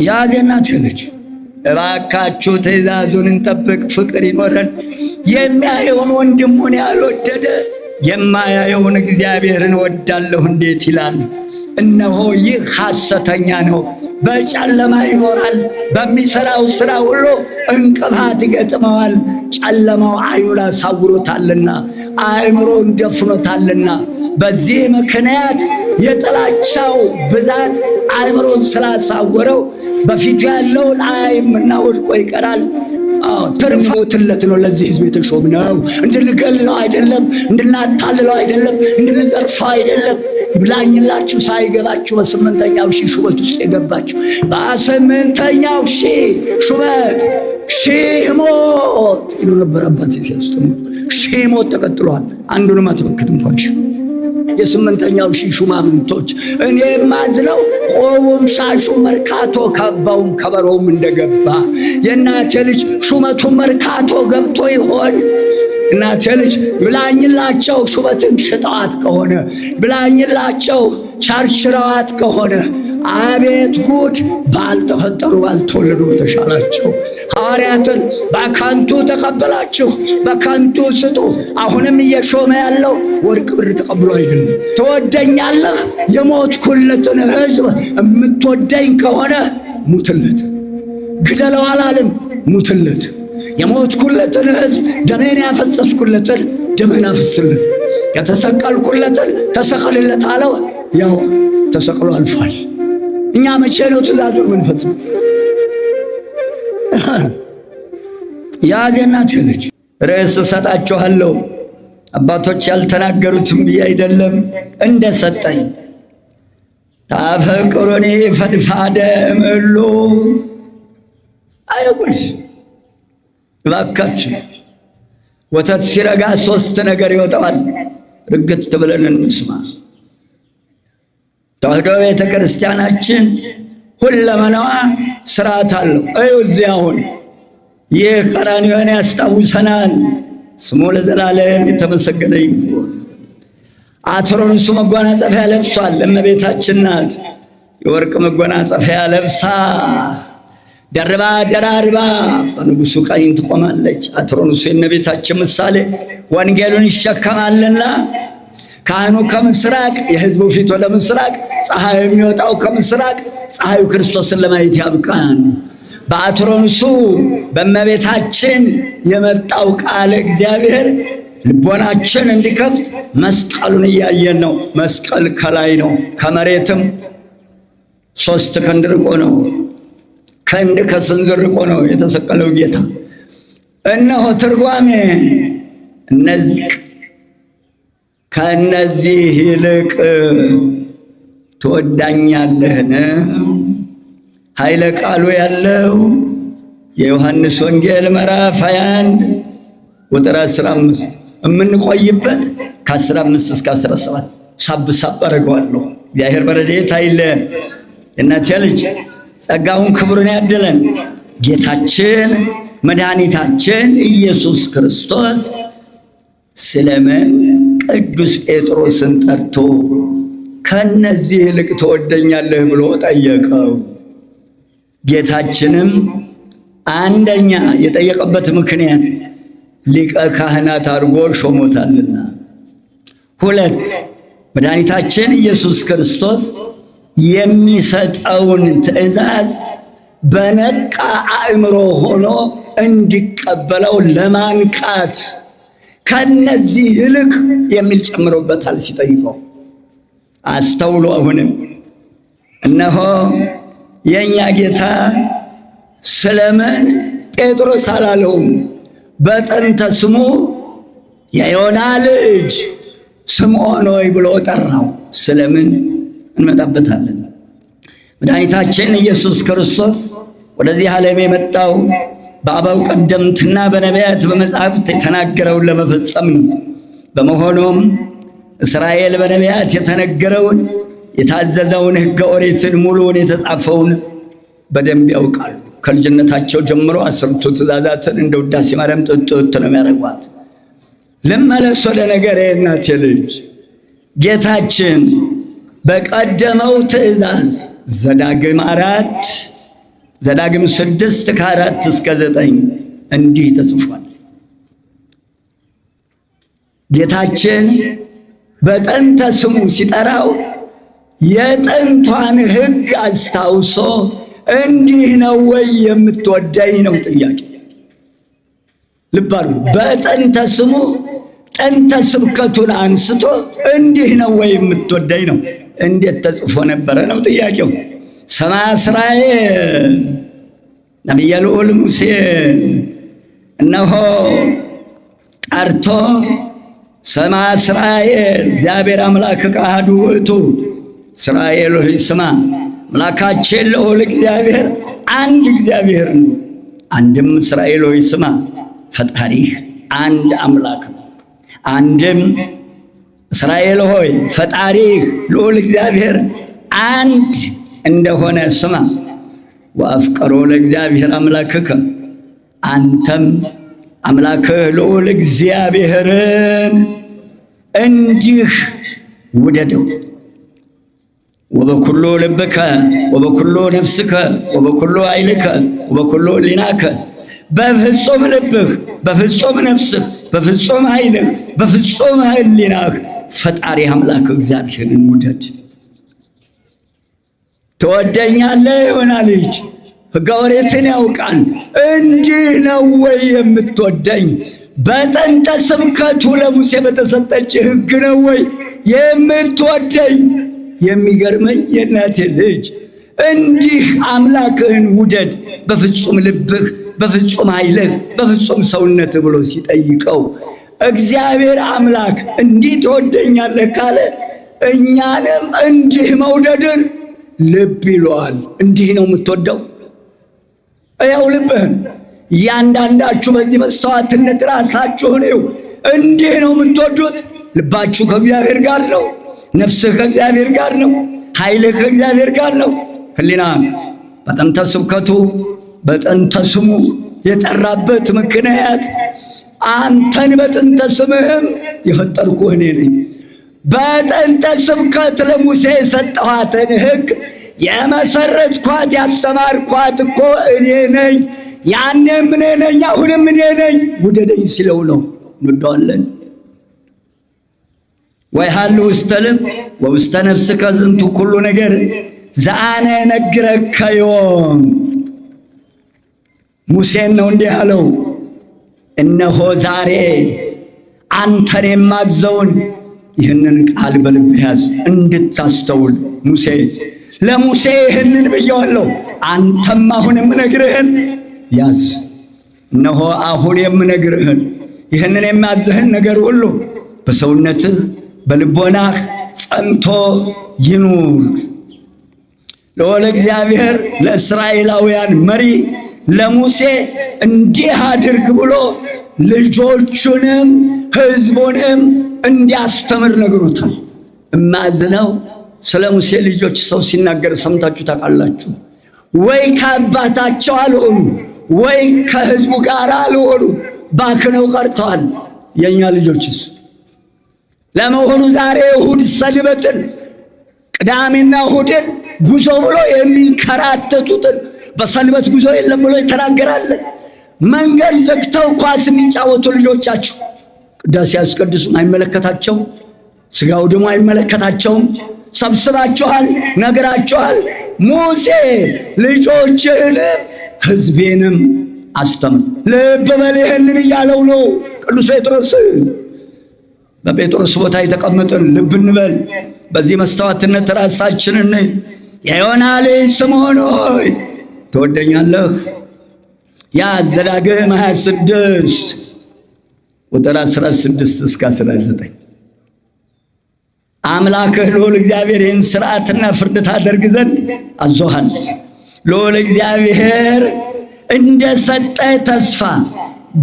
ያዘና ተለች እባካችሁ ትእዛዙን እንጠብቅ፣ ፍቅር ይኖረን። የሚያየውን ወንድሙን ያልወደደ የማያየውን እግዚአብሔርን ወዳለሁ እንዴት ይላል? እነሆ ይህ ሐሰተኛ ነው፣ በጨለማ ይኖራል፣ በሚሰራው ሥራ ሁሉ እንቅፋት ይገጥመዋል። ጨለማው ዓይኑን አሳውሮታልና አእምሮን ደፍኖታልና፣ በዚህ ምክንያት የጥላቻው ብዛት አእምሮን ስላሳወረው በፊቱ ያለውን አይምና ወድቆ ይቀራል። ትርፎትለት ነው ለዚህ ሕዝብ የተሾምነው። እንድንገለው አይደለም፣ እንድናታልለው አይደለም፣ እንድንዘርፈው አይደለም። ይብላኝላችሁ ሳይገባችሁ በስምንተኛው ሺህ ሹመት ውስጥ የገባችሁ፣ በስምንተኛው ሺህ ሹመት ሺህ ሞት ይሉ ነበር አባቴ ሲያስተምሩ። ሺህ ሞት ተቀጥሏል። አንዱንም አትመክት እንኳን የስምንተኛው ሺህ ሹማምንቶች እኔ ማዝለው ቆቡም ሻሹ መርካቶ ካባውም ከበሮውም እንደገባ የእናቴ ልጅ ሹመቱ መርካቶ ገብቶ ይሆን? እናቴ ልጅ ብላኝላቸው ሹመትን ሽጠዋት ከሆነ ብላኝላቸው ሻርሽረዋት ከሆነ አቤት ጉድ! ባልተፈጠሩ ባልተወለዱ በተሻላቸው ሐዋርያትን በከንቱ ተቀበላችሁ፣ በከንቱ ስጡ። አሁንም እየሾመ ያለው ወርቅ ብር ተቀብሎ አይደለም። ትወደኛለህ? የሞትኩለትን ሕዝብ የምትወደኝ ከሆነ ሙትለት። ግደለው አላለም፣ ሙትለት። የሞትኩለትን ሕዝብ ደሜን ያፈሰስኩለትን ደሜን አፍስለት። የተሰቀልኩለትን ተሰቀልለት አለው። ያው ተሰቅሎ አልፏል። እኛ መቼ ነው ትእዛዙን ምንፈጽመው? ያዘና ተለች ርዕስ እሰጣችኋለሁ፣ አባቶች ያልተናገሩትም ብዬ አይደለም እንደሰጠኝ። ታፈቅሩኒ ፈድፋደ እምእሉ አይጉድ። እባካችሁ ወተት ሲረጋ 3 ነገር ይወጣዋል። ርግጥ ብለን እንስማ። ተዋሕዶ ቤተ ክርስቲያናችን ሁለመናዋ ስርዓት አለው። እዚህ አሁን ይህ ቀራንዮን ያስታውሰናል። ስሙ ለዘላለም የተመሰገነ ይሁን። አትሮንሱ መጎናጸፊያ ለብሷል። እመቤታችን ናት። የወርቅ መጎናጸፊያ ለብሳ ደርባ ደራርባ በንጉሱ ቀኝ ትቆማለች። አትሮንሱ የእመቤታችን ምሳሌ ወንጌሉን ይሸከማልና ካህኑ ከምስራቅ የሕዝቡ ፊት ወደ ምስራቅ፣ ፀሐዩ የሚወጣው ከምስራቅ፣ ፀሐዩ ክርስቶስን ለማየት ያብቃን። በአትሮንሱ በእመቤታችን የመጣው ቃል እግዚአብሔር ልቦናችን እንዲከፍት መስቀሉን እያየን ነው። መስቀል ከላይ ነው፣ ከመሬትም 3 ክንድ ርቆ ነው። ክንድ ከስንዝር ርቆ ነው የተሰቀለው ጌታ። እነሆ ትርጓሜ ከእነዚህ ይልቅ ትወዳኛለህን? ኃይለ ቃሉ ያለው የዮሐንስ ወንጌል ምዕራፍ 21 ቁጥር 15 የምንቆይበት ከ15 እስከ 17 ሳብ አደርገዋለሁ። እግዚአብሔር በረድኤት አይለየን። የእናቴ ልጅ ጸጋውን ክብሩን ያድለን። ጌታችን መድኃኒታችን ኢየሱስ ክርስቶስ ስለምን ቅዱስ ጴጥሮስን ጠርቶ ከነዚህ ይልቅ ትወደኛለህ ብሎ ጠየቀው? ጌታችንም አንደኛ የጠየቀበት ምክንያት ሊቀ ካህናት አድርጎ ሾሞታልና፣ 2 መድኃኒታችን ኢየሱስ ክርስቶስ የሚሰጠውን ትእዛዝ በነቃ አእምሮ ሆኖ እንዲቀበለው ለማንቃት ከነዚህ ይልቅ የሚል ጨምሮበታል ሲጠይቀው። አስተውሎ አሁንም እነሆ የእኛ ጌታ ስለምን ጴጥሮስ አላለውም? በጥንተ ስሙ የዮና ልጅ ስምዖን ሆይ ብሎ ጠራው። ስለምን እንመጣበታለን። መድኃኒታችን ኢየሱስ ክርስቶስ ወደዚህ ዓለም የመጣው በአበው ቀደምትና በነቢያት በመጻሕፍት የተናገረውን ለመፈጸም ነው። በመሆኑም እስራኤል በነቢያት የተነገረውን የታዘዘውን ሕገ ኦሪትን ሙሉውን የተጻፈውን በደንብ ያውቃሉ። ከልጅነታቸው ጀምሮ 10ቱ ትእዛዛትን እንደ ውዳሴ ማርያም ጥጥ ነው የሚያደርጓት። ልመለስ ወደ ነገሬ እናቴ ልጅ። ጌታችን በቀደመው ትእዛዝ ዘዳግም 4 ዘዳግም 6:4-9 እንዲህ ተጽፏል። ጌታችን በጥንተ ስሙ ሲጠራው የጥንቷን ሕግ አስታውሶ እንዲህ ነው ወይ የምትወደኝ ነው ጥያቄ። ልብ አድርጉ። በጥንተ ስሙ ጥንተ ስብከቱን አንስቶ እንዲህ ነው ወይ የምትወደኝ ነው። እንዴት ተጽፎ ነበረ ነው ጥያቄው። ሰምዐ እስራኤል ነቢየ ልዑል ሙሴን እነሆ ጠርቶ ሰምዐ እስራኤል እግዚአብሔር አምላክከ አሐዱ ውእቱ፣ እስራኤል ሆይ ስማ፣ አምላካችን ልዑል እግዚአብሔር አንድ እግዚአብሔር ነው። አንድም እስራኤል ሆይ ስማ፣ ፈጣሪህ አንድ አምላክ ነው። አንድም እስራኤል ሆይ ፈጣሪህ ልዑል እግዚአብሔር አንድ እንደሆነ ስማ። ወአፍቀሮ ለእግዚአብሔር አምላክከ፣ አንተም አምላክህ ልዑል እግዚአብሔርን እንዲህ ውደደው። ወበኩሉ ልብከ ወበኩሉ ነፍስከ ወበኩሉ ኃይልከ ወበኩሉ ሕሊናከ፣ በፍጹም ልብህ በፍጹም ነፍስህ በፍጹም ኃይልህ በፍጹም ሕሊናህ ፈጣሪ አምላክ እግዚአብሔርን ውደድ። ትወደኛለህ ይሆናል ልጅ ሕገ ኦሪትን ያውቃል። እንዲህ ነው ወይ የምትወደኝ? በጥንተ ስብከቱ ለሙሴ በተሰጠች ሕግ ነው ወይ የምትወደኝ? የሚገርመኝ የእናቴ ልጅ እንዲህ አምላክህን ውደድ በፍጹም ልብህ በፍጹም ኃይልህ በፍጹም ሰውነትህ ብሎ ሲጠይቀው እግዚአብሔር አምላክ እንዲህ ትወደኛለህ ካለ እኛንም እንዲህ መውደድን ልብ ይለዋል። እንዲህ ነው የምትወደው? ያው ልብህን እያንዳንዳችሁ በዚህ መስተዋትነት ራሳችሁን ይው። እንዲህ ነው የምትወዱት? ልባችሁ ከእግዚአብሔር ጋር ነው። ነፍስህ ከእግዚአብሔር ጋር ነው። ኃይልህ ከእግዚአብሔር ጋር ነው። ሕሊናህ በጥንተ ስብከቱ በጥንተ ስሙ የጠራበት ምክንያት አንተን በጥንተ ስምህም የፈጠርኩህ እኔ ነኝ። በጥንተ ስብከት ለሙሴ የሰጠኋትን ሕግ የመሰረትኳት ያስተማርኳት እኮ እኔ ነኝ። ያኔም እኔ ነኝ፣ አሁንም እኔ ነኝ። ውደደኝ ሲለው ነው። እንወደዋለን። ወይሃሉ ውስተ ልብ ወውስተ ነፍስከ ዝንቱ ኩሉ ነገር ዘአነ እነግረከ ዮም። ሙሴን ነው እንዲህ አለው፣ እነሆ ዛሬ አንተን የማዘውን ይህንን ቃል በልብህ ያዝ እንድታስተውል። ሙሴ ለሙሴ ይህንን ብየዋለሁ፣ አንተም አሁን የምነግርህን ያዝ። እነሆ አሁን የምነግርህን ይህንን የማዝህን ነገር ሁሉ በሰውነትህ በልቦናህ ጸንቶ ይኑር። ልዑል እግዚአብሔር ለእስራኤላውያን መሪ ለሙሴ እንዲህ አድርግ ብሎ ልጆቹንም ሕዝቡንም እንዲያስተምር ነግሮታል። እማዝነው ስለ ሙሴ ልጆች ሰው ሲናገር ሰምታችሁ ታውቃላችሁ ወይ? ከአባታቸው አልሆኑ ወይ ከሕዝቡ ጋር አልሆኑ፣ ባክነው ቀርተዋል። የእኛ ልጆችስ ለመሆኑ ዛሬ እሁድ ሰንበትን ቅዳሜና እሁድን ጉዞ ብሎ የሚንከራተቱትን በሰንበት ጉዞ የለም ብሎ ይተናገራል። መንገድ ዘግተው ኳስ የሚጫወቱ ልጆቻችሁ ቅዳሴ ያስቀድሱም አይመለከታቸውም፣ ሥጋው ደግሞ አይመለከታቸውም። ሰብስባችኋል፣ ነግራችኋል። ሙሴ ልጆችህንም ሕዝቤንም አስተምር። ልብ በል ይህንን እያለው ነው ቅዱስ ጴጥሮስ። በጴጥሮስ ቦታ የተቀመጥን ልብ እንበል። በዚህ መስተዋትነት ራሳችንን የዮና ልጅ ስምዖን ሆይ ትወደኛለህ? ያ ዘዳግም 26 ቁጥር 16-19 አምላክህ ልዑል እግዚአብሔር ይህን ሥርዓትና ፍርድ ታደርግ ዘንድ አዞሃል። ልዑል እግዚአብሔር እንደ ሰጠ ተስፋ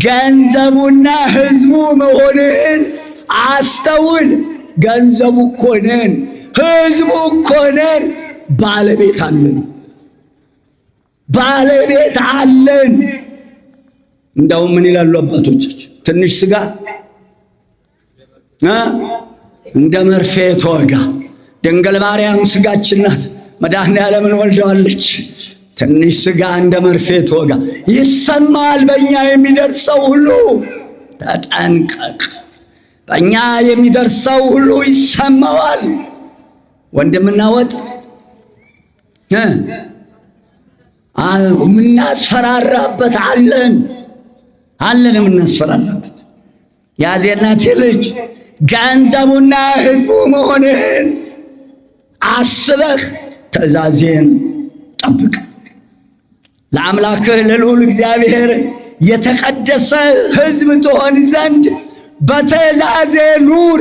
ገንዘቡና ሕዝቡ መሆንህን አስተውል። ገንዘቡ እኮ ነን፣ ሕዝቡ እኮ ነን። ባለቤት አለን፣ ባለቤት አለን። እንዳውም ምን ይላሉ አባቶቻችን? ትንሽ ሥጋ እንደ መርፌ ተወጋ። ድንግል ማርያም ሥጋችን ናት። መድኃኔ ዓለምን ወልደዋለች። ትንሽ ሥጋ እንደ መርፌ ተወጋ። ይሰማል በእኛ የሚደርሰው ሁሉ ተጠንቀቅ። በእኛ የሚደርሰው ሁሉ ይሰማዋል። ወንድምና ወጥ ምናስፈራራበት አለን የምናስፈራራበት። ያዝ የእናቴ ልጅ ገንዘቡና ሕዝቡ መሆንህን አስበህ ትእዛዜን ጠብቅ። ለአምላክህ ለልዑል እግዚአብሔር የተቀደሰ ሕዝብ ትሆን ዘንድ በትእዛዜ ኑር።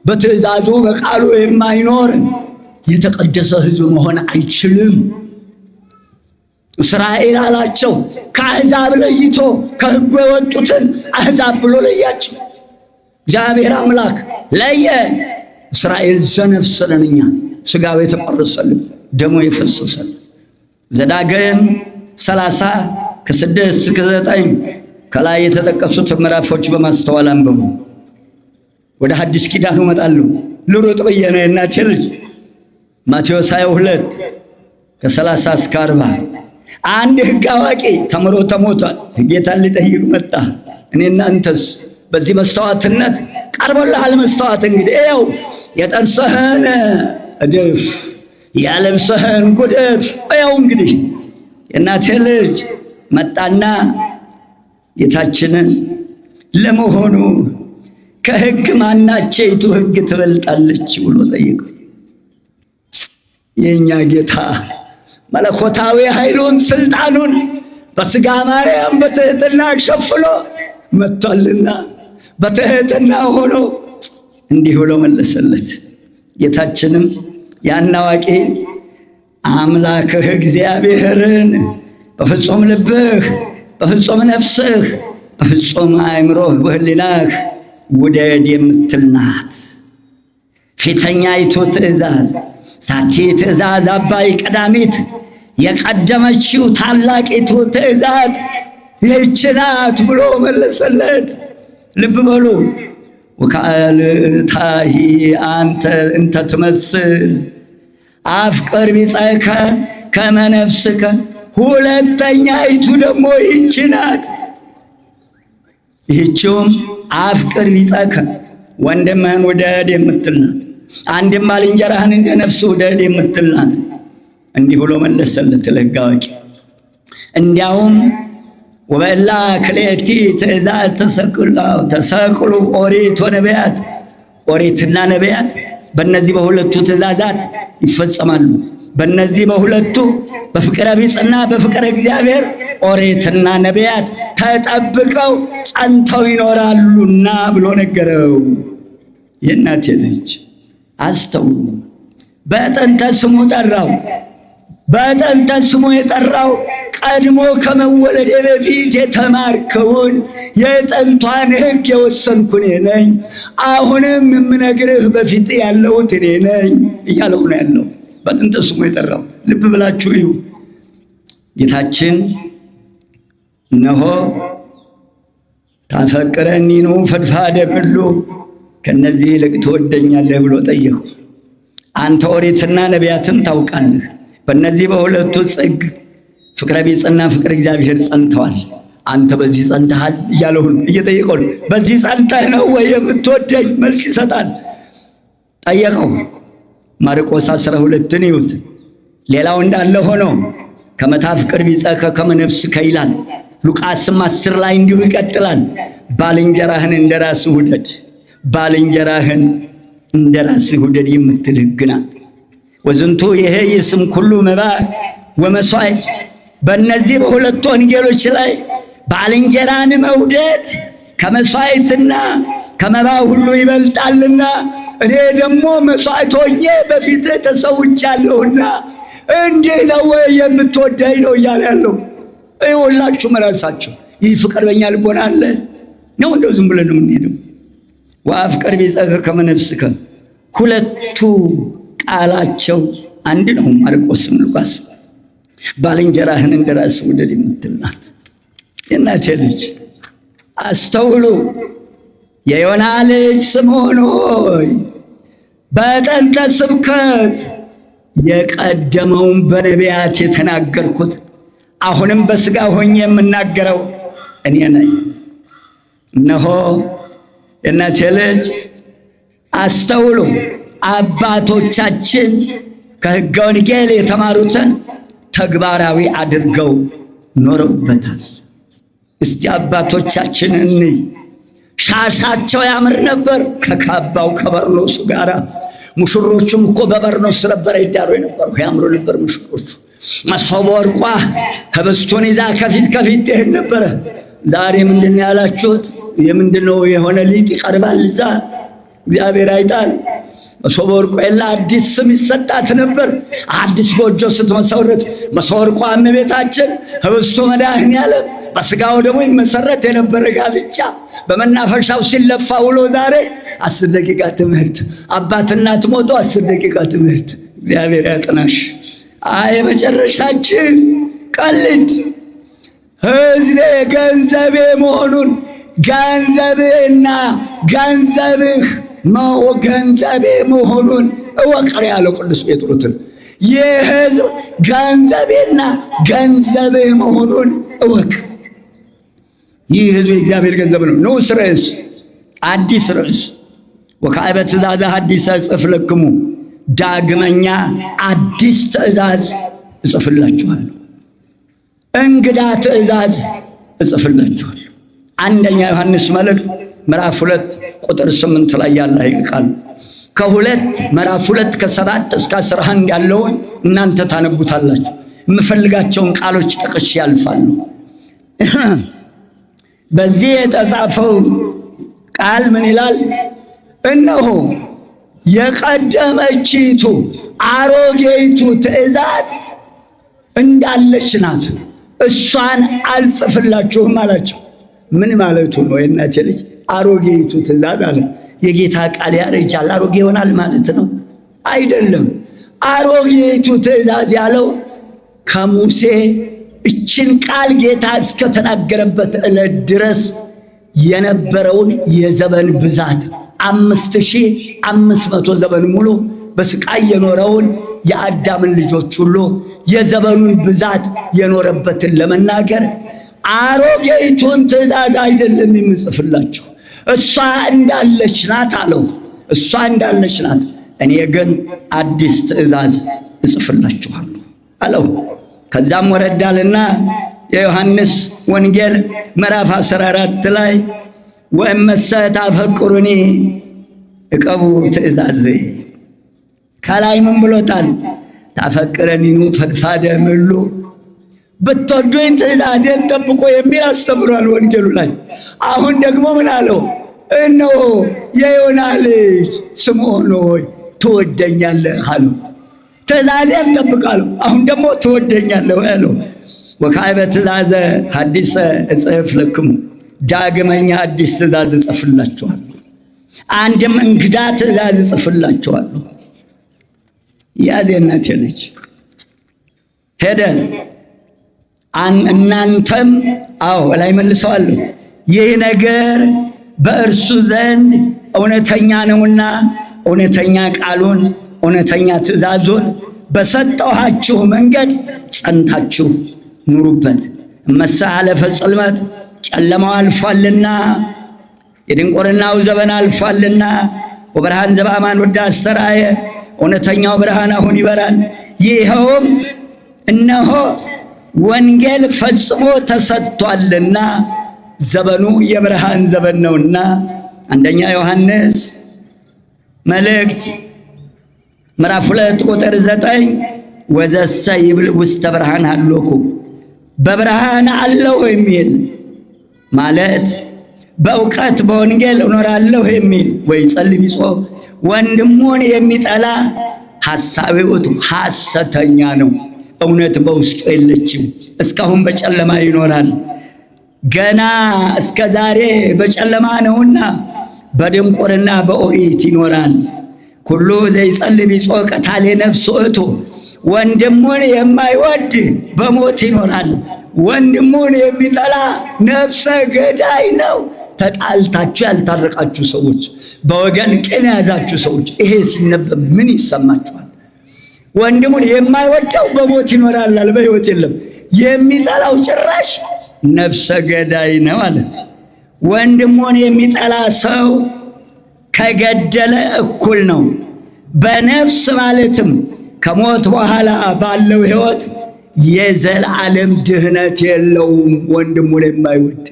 በትእዛዙ በቃሉ የማይኖር የተቀደሰ ሕዝብ መሆን አይችልም። እስራኤል አላቸው ከአሕዛብ ለይቶ ከሕጉ የወጡትን አሕዛብ ብሎ ለያቸው። እግዚአብሔር አምላክ ለየ። እስራኤል ዘነፍስ ነን እኛ፣ ሥጋው የተቆረሰልን ደሙ የፈሰሰልን። ዘዳግም 30 ከ6 እስከ 9 ከላይ የተጠቀሱት ምዕራፎች በማስተዋል አንብቡ። ወደ ሐዲስ ኪዳኑ እመጣለሁ። ልሩጥ ብዬ ነው የእናቴ ልጅ። ማቴዎስ 22 ከ30 እስከ 40 አንድ ሕግ አዋቂ ተምሮ ተሞቷል። ጌታን ሊጠይቅ መጣ። እኔና አንተስ በዚህ መስተዋትነት ቀርቦልሃል። መስተዋት እንግዲህ ይኸው የጥርስህን እድፍ የልብስህን ጉድፍ ይኸው። እንግዲህ የእናቴ ልጅ መጣና ጌታችንን ለመሆኑ ከሕግ ማናቸይቱ ሕግ ትበልጣለች ብሎ ጠየቀው። የእኛ ጌታ መለኮታዊ ኃይሉን ስልጣኑን በሥጋ ማርያም በትሕትና ሸፍሎ መጥቷልና በትሕትና ሆኖ እንዲህ ብሎ መለሰለት። ጌታችንም ያን አዋቂ አምላክህ እግዚአብሔርን በፍጹም ልብህ፣ በፍጹም ነፍስህ፣ በፍጹም አእምሮህ፣ በሕሊናህ ውደድ የምትል ናት። ፊተኛይቱ ትእዛዝ ሳቲ ትእዛዝ አባይ ቀዳሚት፣ የቀደመችው ታላቂቱ ትእዛዝ ይህች ናት ብሎ መለሰለት። ልብ በሉ። ወካልእታሂ አንተ እንተ ትመስል አፍቅር ቢጸከ ከመ ነፍስከ፣ ሁለተኛይቱ ደግሞ ይህች ናት። ይህችውም አፍቅር ቢጸከ ወንድምህን ውደድ የምትል ናት። አንድም ባልንጀራህን እንደ ነፍስ ውደድ የምትል ናት። እንዲህ ብሎ መለሰለት ለሕግ አዋቂ። እንዲያውም ወበላ ክልኤቲ ትእዛዝ ተሰቅሉ ኦሪት ወነቢያት፣ ኦሪትና ነቢያት በእነዚህ በሁለቱ ትእዛዛት ይፈጸማሉ። በእነዚህ በሁለቱ በፍቅረ ቢጽና በፍቅረ እግዚአብሔር ኦሪትና ነቢያት ተጠብቀው ጸንተው ይኖራሉና ብሎ ነገረው። የእናቴ ልጅ አስተውሉ። በጥንተ ስሙ ጠራው። በጥንተ ስሙ የጠራው ቀድሞ ከመወለዴ በፊት የተማርከውን የጥንቷን ሕግ የወሰንኩ እኔ ነኝ፣ አሁንም የምነግርህ በፊት ያለሁት እኔ ነኝ እያለው ነው ያለው። በጥንተ ስሙ የጠራው ልብ ብላችሁ እዩ። ጌታችን እነሆ ታፈቅረኒኑ ፈድፋደ ኩሉ፣ ከነዚህ ይልቅ ትወደኛለህ ብሎ ጠየቁ። አንተ ኦሪትና ነቢያትን ታውቃለህ፣ በእነዚህ በሁለቱ ጽግ ፍቅረ ቢጽና ፍቅረ እግዚአብሔር ጸንተዋል። አንተ በዚህ ጸንተሃል እያለው እየጠየቀው ነው። በዚህ ጸንተህ ነው ወይ የምትወደኝ? መልስ ይሰጣል። ጠየቀው። ማርቆስ 12ን ይዩት። ሌላው እንዳለ ሆኖ ከመታፍቅር ቢጸከ ከመ ነፍስከ ይላል። ሉቃስም 10 ላይ እንዲሁ ይቀጥላል። ባልንጀራህን እንደራስህ ውደድ፣ ባልንጀራህን እንደራስህ ውደድ የምትል ሕግ ናት። ወዝንቱ ይሄ ይስም ኩሉ መባ ወመሥዋዕት። በእነዚህ በሁለቱ ወንጌሎች ላይ ባልንጀራን መውደድ ከመሥዋዕትና ከመባ ሁሉ ይበልጣልና እኔ ደግሞ መሥዋዕት ሆኜ በፊትህ ተሰውቻለሁና እንዲህ ነው ወይ የምትወደኝ ነው እያለ ያለው። ሁላችሁም ራሳችሁ ይህ ፍቅር በእኛ ልቦና አለ ነው? እንደው ዝም ብለን ነው የምንሄደው? ወአፍቅር ቢጸከ ከመ ነፍስከ፣ ሁለቱ ቃላቸው አንድ ነው። ማርቆስም ሉቃስም ባልንጀራህን እንደራስህ ውደድ የምትል ናት። የእናቴ ልጅ አስተውሉ። የዮና ልጅ ስምዖን ሆይ በጥንተ ስብከት የቀደመውን በነቢያት የተናገርኩት አሁንም በሥጋ ሆኜ የምናገረው እኔ ነኝ። እነሆ የእናቴ ልጅ አስተውሉ። አባቶቻችን ከሕገ ወንጌል የተማሩትን ተግባራዊ አድርገው ኖረውበታል። እስቲ አባቶቻችን እንይ። ሻሻቸው ያምር ነበር ከካባው ከበርኖሱ ጋር። ሙሽሮቹም እኮ በበርኖስ ነበር ይዳሩ የነበሩ፣ ያምሩ ነበር ሙሽሮቹ። መሶበ ወርቋ ህብስቱን ይዛ ከፊት ከፊት ትሄድ ነበረ። ዛሬ ምንድን ነው ያላችሁት? የምንድነው የሆነ ሊጥ ይቀርባል እዛ፣ እግዚአብሔር አይጣል። መሶበ ወርቋ የለ አዲስ ስም ይሰጣት ነበር። አዲስ ጎጆ ስትመሰረት መሶበ ወርቋ እመቤታችን፣ ህብስቱ መድኃኔዓለም፣ በሥጋው ደግሞ ይመሰረት የነበረ ጋብቻ በመናፈሻው ሲለፋ ውሎ ዛሬ 10 ደቂቃ ትምህርት፣ አባት እናት ሞቶ 10 ደቂቃ ትምህርት። እግዚአብሔር ያጥናሽ። የመጨረሻችን ቀልድ ሕዝቤ ገንዘቤ መሆኑን ገንዘብህና ገንዘብህ ገንዘቤ መሆኑን እወቅር ያለው ቅዱስ ጴጥሮስን። ይህ ሕዝብ ገንዘቤና ገንዘብህ መሆኑን እወቅ። ይህ ሕዝብ የእግዚአብሔር ገንዘብ ነው። ንዑስ ርዕስ፣ አዲስ ርዕስ። ወካዕበ ትእዛዘ ሐዲሰ እጽፍ ለክሙ፣ ዳግመኛ አዲስ ትእዛዝ እጽፍላችኋለሁ፣ እንግዳ ትእዛዝ እጽፍላችኋለሁ። አንደኛ ዮሐንስ መልእክት ምዕራፍ 2 ቁጥር 8 ላይ ያለ ቃል ምዕራፍ 2 ከ7 እስከ 11 ያለውን እናንተ ታነቡታላችሁ። የምፈልጋቸውን ቃሎች ጠቅሼ ያልፋሉ። በዚህ የተጻፈው ቃል ምን ይላል? እነሆ የቀደመችቱ አሮጌይቱ ትእዛዝ እንዳለች ናት፣ እሷን አልጽፍላችሁም አላቸው። ምን ማለቱ ነው? የእናቴ ልጅ አሮጌይቱ ትእዛዝ አለ። የጌታ ቃል ያረጃል፣ አሮጌ ይሆናል ማለት ነው? አይደለም። አሮጌይቱ ትእዛዝ ያለው ከሙሴ እችን ቃል ጌታ እስከተናገረበት ዕለት ድረስ የነበረውን የዘመን ብዛት 5500 ዘመን ሙሉ በስቃይ የኖረውን የአዳምን ልጆች ሁሉ የዘመኑን ብዛት የኖረበትን ለመናገር አሮጌይቱን ትእዛዝ አይደለም የምጽፍላችሁ፣ እሷ እንዳለች ናት አለው። እሷ እንዳለች ናት፣ እኔ ግን አዲስ ትእዛዝ እጽፍላችኋለሁ አለው። ከዛም ወረዳልና የዮሐንስ ወንጌል ምዕራፍ 14 ላይ ወእመሰ ታፈቅሩኒ እቀቡ ትእዛዝ፣ ከላይ ምን ብሎታል? ታፈቅረኒኑ ፈድፋደ ምሉ፣ ብትወዱኝ ትእዛዜን ጠብቆ የሚል አስተምሯል ወንጌሉ ላይ። አሁን ደግሞ ምን አለው? እነሆ የዮና ልጅ ስምዖን ሆይ ትወደኛለህ አለው። ትእዛዜን ጠብቃለሁ፣ አሁን ደግሞ ትወደኛለህ አለው። ወካዕበ ትእዛዘ ሐዲሰ እጽፍ ለክሙ፣ ዳግመኛ አዲስ ትእዛዝ እጽፍላችኋለሁ፣ አንድም እንግዳ ትእዛዝ እጽፍላችኋለሁ። ያዝ የእናቴ ልጅ ሄደ። እናንተም ላይ መልሰዋለሁ፣ ይህ ነገር በእርሱ ዘንድ እውነተኛ ነውና እውነተኛ ቃሉን እውነተኛ ትእዛዙን በሰጠኋችሁ መንገድ ጸንታችሁ ኑሩበት። እመሰ ሀለፈ ጽልመት፣ ጨለማው አልፏልና የድንቁርናው ዘመን አልፏልና፣ ወብርሃን ዘበአማን ወደ አስተርአየ፣ እውነተኛው ብርሃን አሁን ይበራል። ይኸውም እነሆ ወንጌል ፈጽሞ ተሰጥቷልና ዘመኑ የብርሃን ዘመን ነውና። አንደኛ ዮሐንስ መልእክት ምዕራፍ 2 ቁጥር 9 ወዘሰ ይብል ውስተ ብርሃን አሎኩ፣ በብርሃን አለሁ የሚል ማለት በእውቀት በወንጌል እኖራለሁ የሚል ወይ ጸልይ ቢጾም ወንድሙን የሚጠላ ሐሳቤ ውእቱ ሐሰተኛ ነው፣ እውነት በውስጡ የለችም። እስካሁን በጨለማ ይኖራል፣ ገና እስከ ዛሬ በጨለማ ነውና በድንቁርና በኦሪት ይኖራል። ኩሉ ዘይጸልይ ቢጾም ቀታሌ ነፍስ ውእቱ፣ ወንድሙን የማይወድ በሞት ይኖራል። ወንድሙን የሚጠላ ነፍሰ ገዳይ ነው። ተጣልታችሁ ያልታረቃችሁ ሰዎች፣ በወገን ቅን የያዛችሁ ሰዎች ይሄ ሲነበብ ምን ይሰማችኋል? ወንድሙን የማይወደው በሞት ይኖራል፣ በሕይወት የለም። የሚጠላው ጭራሽ ነፍሰ ገዳይ ነው አለ። ወንድሙን የሚጠላ ሰው ከገደለ እኩል ነው። በነፍስ ማለትም ከሞት በኋላ ባለው ሕይወት የዘላለም ድህነት የለውም። ወንድሙን የማይወድ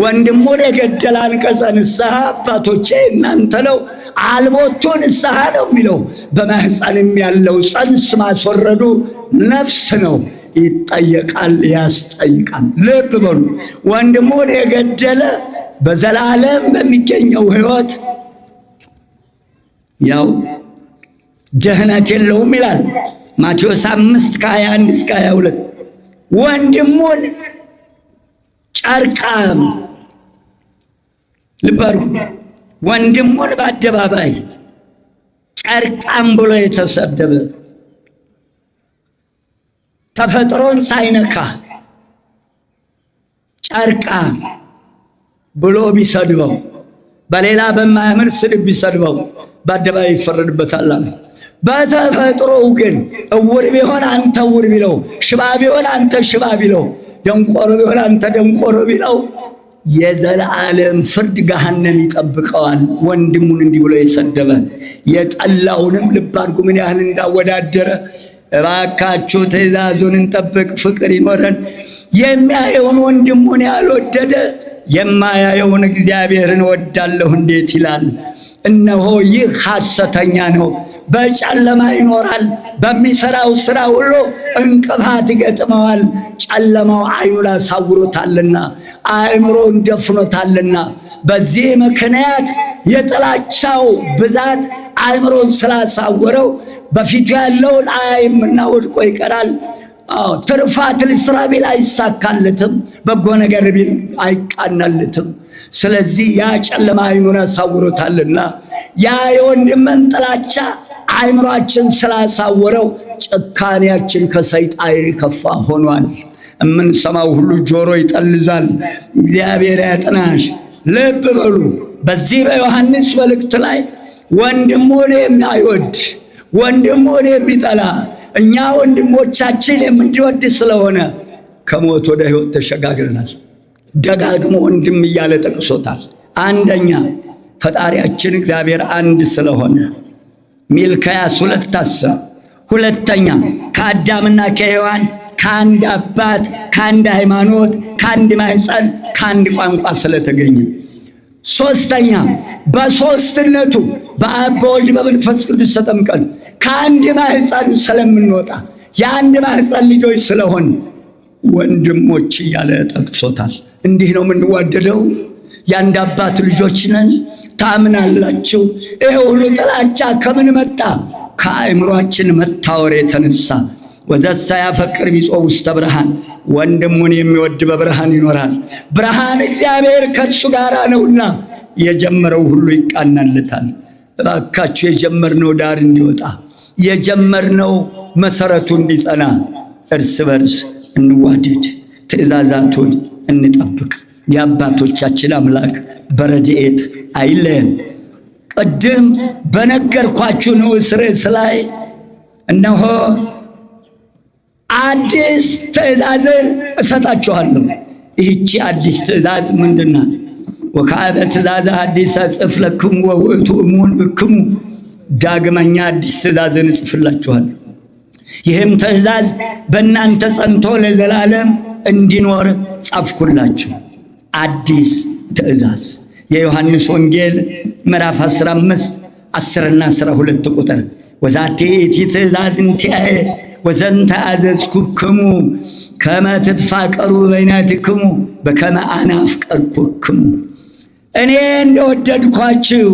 ወንድሙን የገደለ አንቀጸ ንስሐ አባቶቼ እናንተ ነው፣ አልቦቱ ንስሐ ነው የሚለው። በማህፀንም ያለው ጽንስ ማስወረዱ ነፍስ ነው፣ ይጠየቃል፣ ያስጠይቃል። ልብ በሉ። ወንድሙን የገደለ በዘላለም በሚገኘው ሕይወት ያው ድህነት የለውም ይላል ማቴዎስ 5:21 እስከ 22። ወንድሙን ጨርቃም፣ ልብ አድርጉ፣ ወንድሙን በአደባባይ ጨርቃም ብሎ የተሰደበ ተፈጥሮን ሳይነካ ጨርቃም ብሎ ቢሰድበው፣ በሌላ በማያምር ስድብ ቢሰድበው በአደባባይ ይፈረድበታል አለ። በተፈጥሮው ግን እውር ቢሆን አንተ እውር ቢለው፣ ሽባ ቢሆን አንተ ሽባ ቢለው፣ ደንቆሮ ቢሆን አንተ ደንቆሮ ቢለው የዘላለም ፍርድ ገሃነም ይጠብቀዋል። ወንድሙን እንዲህ ብሎ የሰደበ የጠላውንም ልብ አድርጉ ምን ያህል እንዳወዳደረ። እባካችሁ ትእዛዙን እንጠብቅ፣ ፍቅር ይኖረን። የሚያየውን ወንድሙን ያልወደደ የማያየውን እግዚአብሔርን ወዳለሁ እንዴት ይላል? እነሆ ይህ ሐሰተኛ ነው፣ በጨለማ ይኖራል፣ በሚሰራው ሥራ ሁሉ እንቅፋት ይገጥመዋል። ጨለማው ዓይኑን አሳውሮታልና አእምሮን ደፍኖታልና። በዚህ ምክንያት የጥላቻው ብዛት አእምሮን ስላሳወረው በፊቱ ያለውን አያይምና ወድቆ ይቀራል። ትርፋት ልስራ ቢል አይሳካለትም፣ በጎ ነገር ቢል አይቃናለትም። ስለዚህ ያ ጨለማ ዓይኑን አሳውሮታልና ያ የወንድምን ጥላቻ አእምሯችን ስላሳወረው ጭካኔያችን ከሰይጣን የከፋ ሆኗል። የምንሰማው ሁሉ ጆሮ ይጠልዛል። እግዚአብሔር ያጥናሽ። ልብ በሉ። በዚህ በዮሐንስ መልእክት ላይ ወንድሙን የማይወድ ወንድሙን የሚጠላ እኛ ወንድሞቻችን የምንወድ ስለሆነ ከሞት ወደ ሕይወት ተሸጋግረናል። ደጋግሞ ወንድም እያለ ጠቅሶታል። አንደኛ ፈጣሪያችን እግዚአብሔር አንድ ስለሆነ ሚልክያስ 2:10። ሁለተኛ ከአዳምና ከሔዋን ከአንድ አባት ከአንድ ሃይማኖት ከአንድ ማኅፀን ከአንድ ቋንቋ ስለተገኘ። ሶስተኛ በሶስትነቱ በአብ በወልድ በመንፈስ ቅዱስ ተጠምቀን ከአንድ ማኅፀን ስለምንወጣ የአንድ ማኅፀን ልጆች ስለሆን ወንድሞች እያለ ጠቅሶታል። እንዲህ ነው የምንዋደደው። የአንድ አባት ልጆች ነን። ታምናላችሁ? ይሄ ሁሉ ጥላቻ ከምን መጣ? ከአእምሯችን መታወር የተነሳ። ወዘሳ ያፈቅር ቢጾ ውስተ ብርሃን፣ ወንድሙን የሚወድ በብርሃን ይኖራል፣ ብርሃን እግዚአብሔር ከእርሱ ጋር ነውና የጀመረው ሁሉ ይቃናለታል። እባካችሁ የጀመርነው ዳር እንዲወጣ፣ የጀመርነው መሰረቱ እንዲጸና እርስ በርስ እንዋደድ፣ ትእዛዛቱን እንጠብቅ። የአባቶቻችን አምላክ በረድኤት አይለየን። ቅድም በነገርኳችሁ ንዑስ ርዕስ ላይ እነሆ አዲስ ትእዛዝን እሰጣችኋለሁ። ይህቺ አዲስ ትእዛዝ ምንድናት? ወከአበ ትእዛዝ አዲስ እጽፍ ለክሙ ወውእቱ እሙን ብክሙ። ዳግመኛ አዲስ ትእዛዝን እጽፍላችኋለሁ፣ ይህም ትእዛዝ በእናንተ ጸንቶ ለዘላለም እንዲኖር ጻፍኩላችሁ። አዲስ ትእዛዝ የዮሐንስ ወንጌል ምዕራፍ 15 10 እና 12 ቁጥር ወዛቲ እቲ ትእዛዝ እንቲአየ ወዘንተ አዘዝኩክሙ ከመ ትትፋቀሩ በይናትክሙ በከመ አነ አፍቀርኩክሙ። እኔ እንደወደድኳችሁ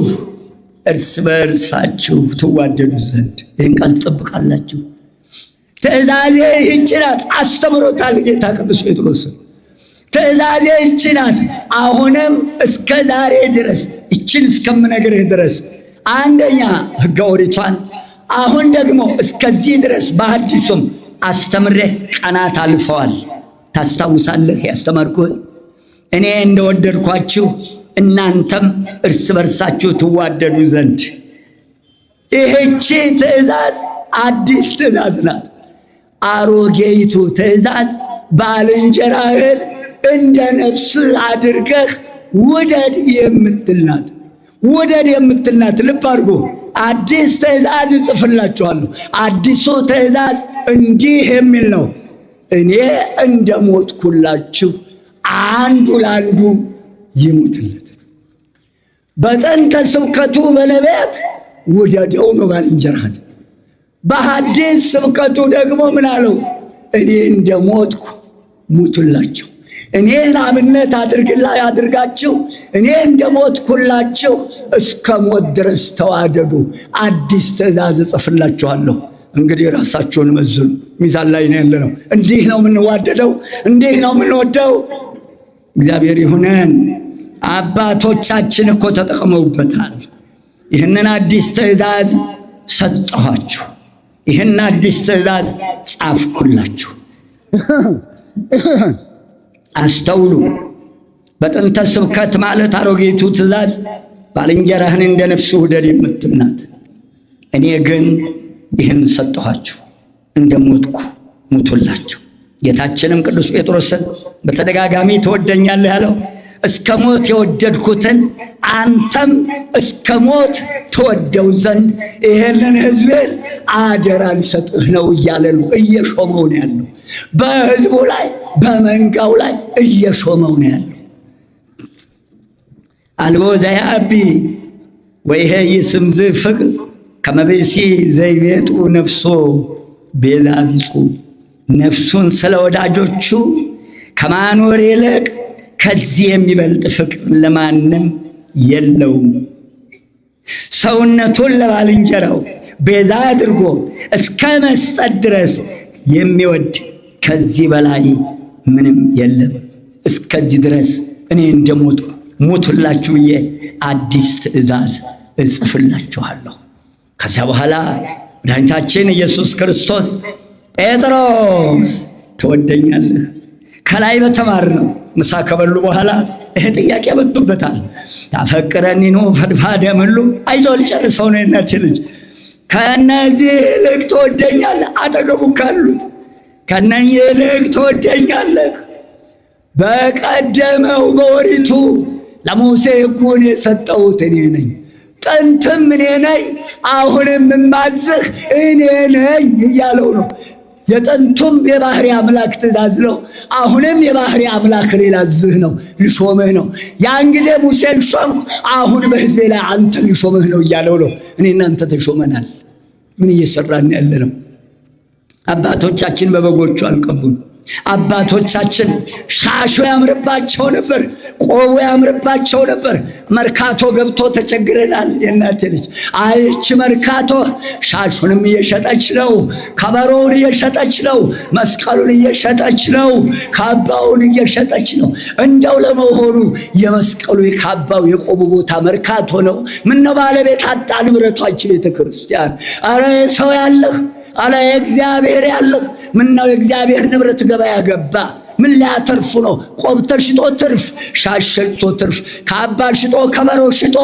እርስ በእርሳችሁ ትዋደዱ ዘንድ ይህን ቃል ትጠብቃላችሁ። ትእዛዜ ይህች ናት። አስተምሮታል ጌታ ቅዱስ ጴጥሮስ። ትእዛዜ ይህች ናት። አሁንም እስከ ዛሬ ድረስ ይችን እስከምነግርህ ድረስ አንደኛ ሕገ ኦሪቷን፣ አሁን ደግሞ እስከዚህ ድረስ በሐዲሱም አስተምሬህ ቀናት አልፈዋል። ታስታውሳለህ ያስተማርኩህ? እኔ እንደወደድኳችሁ እናንተም እርስ በርሳችሁ ትዋደዱ ዘንድ። ይህቺ ትእዛዝ አዲስ ትእዛዝ ናት። አሮጌይቱ ትእዛዝ ባልንጀራህን እንደ ነፍስህ አድርገህ ውደድ የምትል ናት። ውደድ የምትል ናት። ልብ አድርጎ አዲስ ትእዛዝ እጽፍላችኋለሁ። አዲሱ ትእዛዝ እንዲህ የሚል ነው፣ እኔ እንደሞትኩላችሁ አንዱ ለአንዱ ይሙትለት። በጥንተ ስብከቱ በነቢያት ውደደው ነው ባልንጀራህን። በሐዲስ ስብከቱ ደግሞ ምን አለው? እኔ እንደሞትኩ ሙቱላቸው። እኔን አብነት አድርጋችሁ እኔ እንደሞትኩላችሁ እስከ ሞት ድረስ ተዋደዱ። አዲስ ትእዛዝ እጽፍላችኋለሁ። እንግዲህ ራሳችሁን መዝኑ። ሚዛን ላይ ነው ያለነው። እንዲህ ነው የምንዋደደው፣ እንዲህ ነው የምንወደው። እግዚአብሔር ይሁነን። አባቶቻችን እኮ ተጠቅመውበታል። ይህንን አዲስ ትእዛዝ ሰጠኋችሁ፣ ይህን አዲስ ትእዛዝ ጻፍኩላችሁ። አስተውሉ። በጥንተ ስብከት ማለት አሮጌቱ ትእዛዝ ባልንጀራህን እንደ ነፍስህ ውደድ የምትል ናት። እኔ ግን ይህን ሰጠኋችሁ፣ እንደሞትኩ ሙቱላቸው። ጌታችንም ቅዱስ ጴጥሮስን በተደጋጋሚ ትወደኛለህ ያለው እስከ ሞት የወደድኩትን አንተም እስከ ሞት ተወደው ዘንድ ይሄንን ሕዝቤን አደራ ሊሰጥህ ነው እያለ ነው። እየሾመው ነው ያለው። በሕዝቡ ላይ በመንጋው ላይ እየሾመው ነው ያለው። አልቦ ዘያቢ ወይሄ ይስም ፍቅር ከመቤሲ ዘይቤጡ ነፍሶ ቤዛ ቢጹ። ነፍሱን ስለ ወዳጆቹ ከማኖር ይልቅ ከዚህ የሚበልጥ ፍቅር ለማንም የለውም። ሰውነቱን ለባልንጀራው ቤዛ አድርጎ እስከ መስጠት ድረስ የሚወድ ከዚህ በላይ ምንም የለም። እስከዚህ ድረስ እኔ እንደሞትኩ ሙቱላችሁ ብዬ አዲስ ትእዛዝ እጽፍላችኋለሁ። ከዚያ በኋላ መድኃኒታችን ኢየሱስ ክርስቶስ ጴጥሮስ ትወደኛለህ? ከላይ በተማርነው ምሳ ከበሉ በኋላ ይሄ ጥያቄ መጥቶበታል። ታፈቅረኒኑ ፈድፋደ ምሉ አይዞ ልጨርሰው ነው የእናቴ ልጅ። ከነዚህ ይልቅ ትወደኛለህ? አጠገቡ ካሉት ከነዚህ ይልቅ ትወደኛለህ? በቀደመው በኦሪቱ ለሙሴ ሕጉን የሰጠሁት እኔ ነኝ። ጥንትም እኔ ነኝ፣ አሁንም የማዝህ እኔ ነኝ እያለው ነው። የጥንቱም የባህሪ አምላክ ትእዛዝ ነው። አሁንም የባህሪ አምላክ ሌላ ዝህ ነው፣ ልሾምህ ነው። ያን ጊዜ ሙሴን ሾምኩ፣ አሁን በሕዝቤ ላይ አንተ ልሾምህ ነው እያለው ነው። እኔ እናንተ ተሾመናል። ምን እየሰራን ያለ ነው? አባቶቻችን በበጎቹ አልቀቡን። አባቶቻችን ሻሹ ያምርባቸው ነበር፣ ቆቡ ያምርባቸው ነበር። መርካቶ ገብቶ ተቸግረናል። የእናቴ ልጅ አይች መርካቶ ሻሹንም እየሸጠች ነው፣ ከበሮውን እየሸጠች ነው፣ መስቀሉን እየሸጠች ነው፣ ካባውን እየሸጠች ነው። እንደው ለመሆኑ የመስቀሉ የካባው የቆቡ ቦታ መርካቶ ነው? ምነው ባለቤት አጣ ንብረቷች ቤተ ክርስቲያን? አረ ሰው ያለህ አለ እግዚአብሔር ያለህ። ምነው የእግዚአብሔር ንብረት ገበያ ገባ? ምን ሊያተርፉ ነው? ቆብ ተሽጦ ትርፍ፣ ሻሽ ሽጦ ትርፍ፣ ካባ ሽጦ፣ ከበሮ ሽጦ፣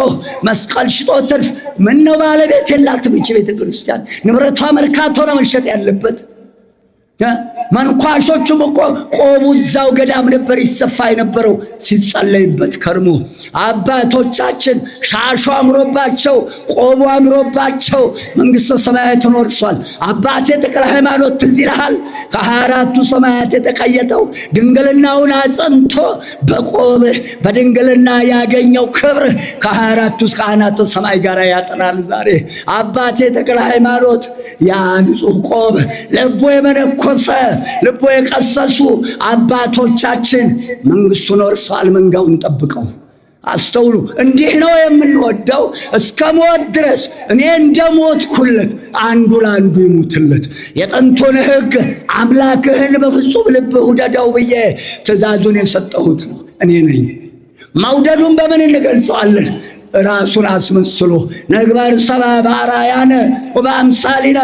መስቀል ሽጦ ትርፍ። ምነው ባለቤት የላትም ይህች ቤተ ክርስቲያን? ንብረቷ መርካቶ ነው መሸጥ ያለበት። መንኳሾቹም እኮ ቆቡ እዛው ገዳም ነበር ይሰፋ የነበረው ሲጸለይበት ከርሞ። አባቶቻችን ሻሹ አምሮባቸው ቆቡ አምሮባቸው መንግሥተ ሰማያትን ወርሷል። አባቴ ተክለ ሃይማኖት ትዝ ይልሃል? ከ24ቱ ሰማያት የተቀየጠው ድንግልናውን አጽንቶ በቆብ በድንግልና ያገኘው ክብር ከ24ቱ ካህናተ ሰማይ ጋር ያጠናል። ዛሬ አባቴ ተክለ ሃይማኖት ያ ንጹሕ ቆብ ልቦ የመነኮሰ ልቦ የቀሰሱ አባቶቻችን መንግሥቱን ወርሰዋል። መንጋውን ጠብቀው አስተውሉ። እንዲህ ነው የምንወደው እስከ ሞት ድረስ። እኔ እንደሞትኩለት አንዱ ለአንዱ ይሙትለት። የጥንቱን ሕግ አምላክህን በፍጹም ልብህ ውደደው ብዬ ትእዛዙን የሰጠሁት ነው እኔ ነኝ። መውደዱን በምን እንገልጸዋለን? ራሱን አስመስሎ ነግበር ሰብአ በአርአያነ ወበአምሳሊነ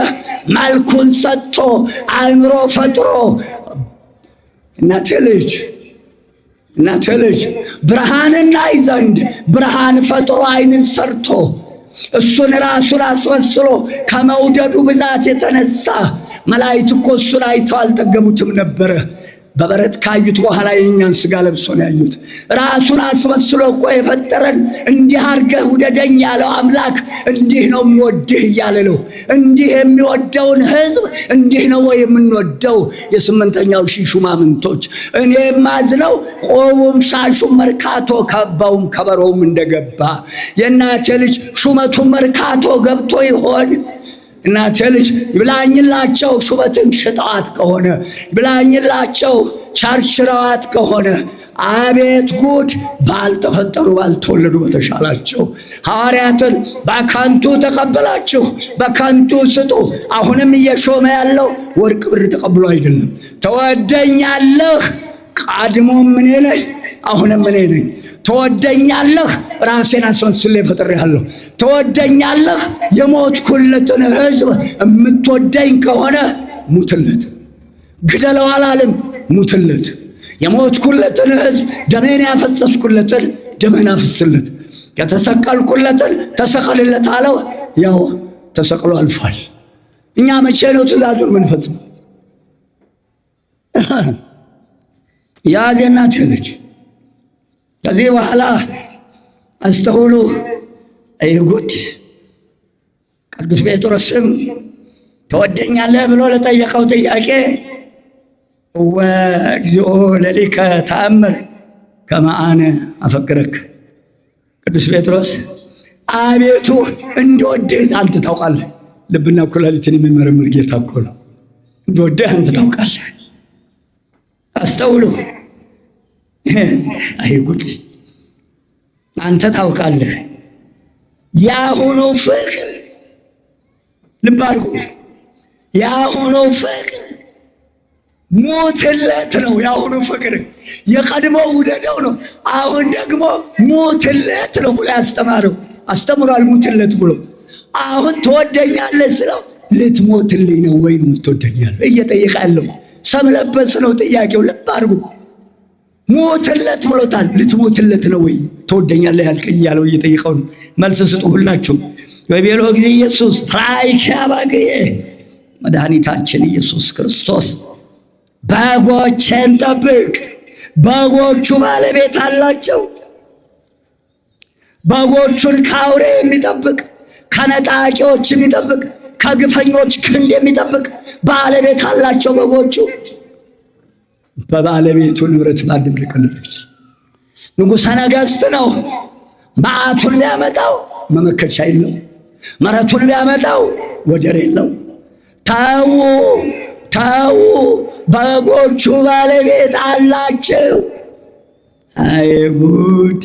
መልኩን ሰጥቶ አእምሮ ፈጥሮ እናቴ ልጅ ብርሃንን አይ ዘንድ ብርሃን ፈጥሮ ዓይንን ሰርቶ እሱን ራሱን አስመስሎ ከመውደዱ ብዛት የተነሳ መላእክት እኮ እሱን አይተው አልጠገቡትም ነበረ። በበረት ካዩት በኋላ የእኛን ሥጋ ለብሶ ነው ያዩት። ራሱን አስመስሎ እኮ የፈጠረን እንዲህ አድርገህ ውደደኝ ያለው አምላክ እንዲህ ነው የምወድህ እያለ ነው። እንዲህ የሚወደውን ሕዝብ እንዲህ ነው ወይ የምንወደው? የስምንተኛው ሺህ ሹማምንቶች እኔ የማዝነው ቆቡም ሻሹም መርካቶ ካባውም ከበሮውም እንደገባ የእናቴ ልጅ ሹመቱም መርካቶ ገብቶ ይሆን? እናቴ ልጅ ይብላኝላቸው ሹመትን ሽጠዋት ከሆነ ይብላኝላቸው ቸርችረዋት ከሆነ አቤት ጉድ! ባልተፈጠሩ ባልተወለዱ በተሻላቸው ሐዋርያትን በከንቱ ተቀበላችሁ፣ በከንቱ ስጡ። አሁንም እየሾመ ያለው ወርቅ ብር ተቀብሎ አይደለም። ትወደኛለህ፣ ቀድሞም እኔ ነኝ፣ አሁንም እኔ ነኝ። ትወደኛለህ፣ ራሴን አስመስሌ ፈጥሬሃለሁ። ትወደኛለህ፣ የሞትኩለትን ሕዝብ የምትወደኝ ከሆነ ሙትለት። ግደለው አላለም፣ ሙትለት። የሞትኩለትን ሕዝብ ደሜን ያፈሰስኩለትን ደሜን አፍስለት። የተሰቀልኩለትን ተሰቀልለት አለው። ያው ተሰቅሎ አልፏል። እኛ መቼ ነው ትእዛዙን የምንፈጽመው? ያዝ እናቴ ልጅ። ከዚህ በኋላ አስተውሉ። አይ ጉድ! ቅዱስ ጴጥሮስም ትወደኛለህ ብሎ ለጠየቀው ጥያቄ ወእግዚኦ ለሊከ ተአምር ከመ አነ አፈቅረክ። ቅዱስ ጴጥሮስ አቤቱ እንደወደህ አንተ ታውቃለህ። ልብና ኩላሊትን የሚመረምር ጌታ እኮ ነው። እንደወደህ አንተ ታውቃለህ። አስተውሉ። አይ ጉድ! አንተ ታውቃለህ። ያሁኑ ፍቅር ልብ አድርጉ። ያሁኑ ፍቅር ሞትለት ነው። ያሁኑ ፍቅር የቀድሞው ውደደው ነው። አሁን ደግሞ ሞትለት ነው ብሎ ያስተማረው አስተምሯል። ሞትለት ብሎ አሁን ትወደኛለህ ስለው ልትሞትልኝ ነው ወይ የምትወደኛለህ እየጠየቀ ያለው ሰም ለበስ ነው ጥያቄው። ልብ አድርጉ። ሞትለት ብሎታል። ልትሞትለት ነው ወይ ትወደኛለህ ያልከኝ ያለው እየጠየቀው ነው። መልስ ስጡ ሁላችሁ። በቤሎ ጊዜ ኢየሱስ ራይከ አባግየ መድኃኒታችን ኢየሱስ ክርስቶስ በጎቼን ጠብቅ። በጎቹ ባለቤት አላቸው። በጎቹን ከአውሬ የሚጠብቅ ከነጣቂዎች የሚጠብቅ ከግፈኞች ክንድ የሚጠብቅ ባለቤት አላቸው በጎቹ። በባለቤቱ ንብረት ማንም ሊቀልደች ንጉሠ ነገሥት ነው። መዓቱን ሊያመጣው መመከቻ የለው፣ ምሕረቱን ሊያመጣው ወደር የለው። ተው ተው፣ በጎቹ ባለቤት አላቸው። አይ ጉድ!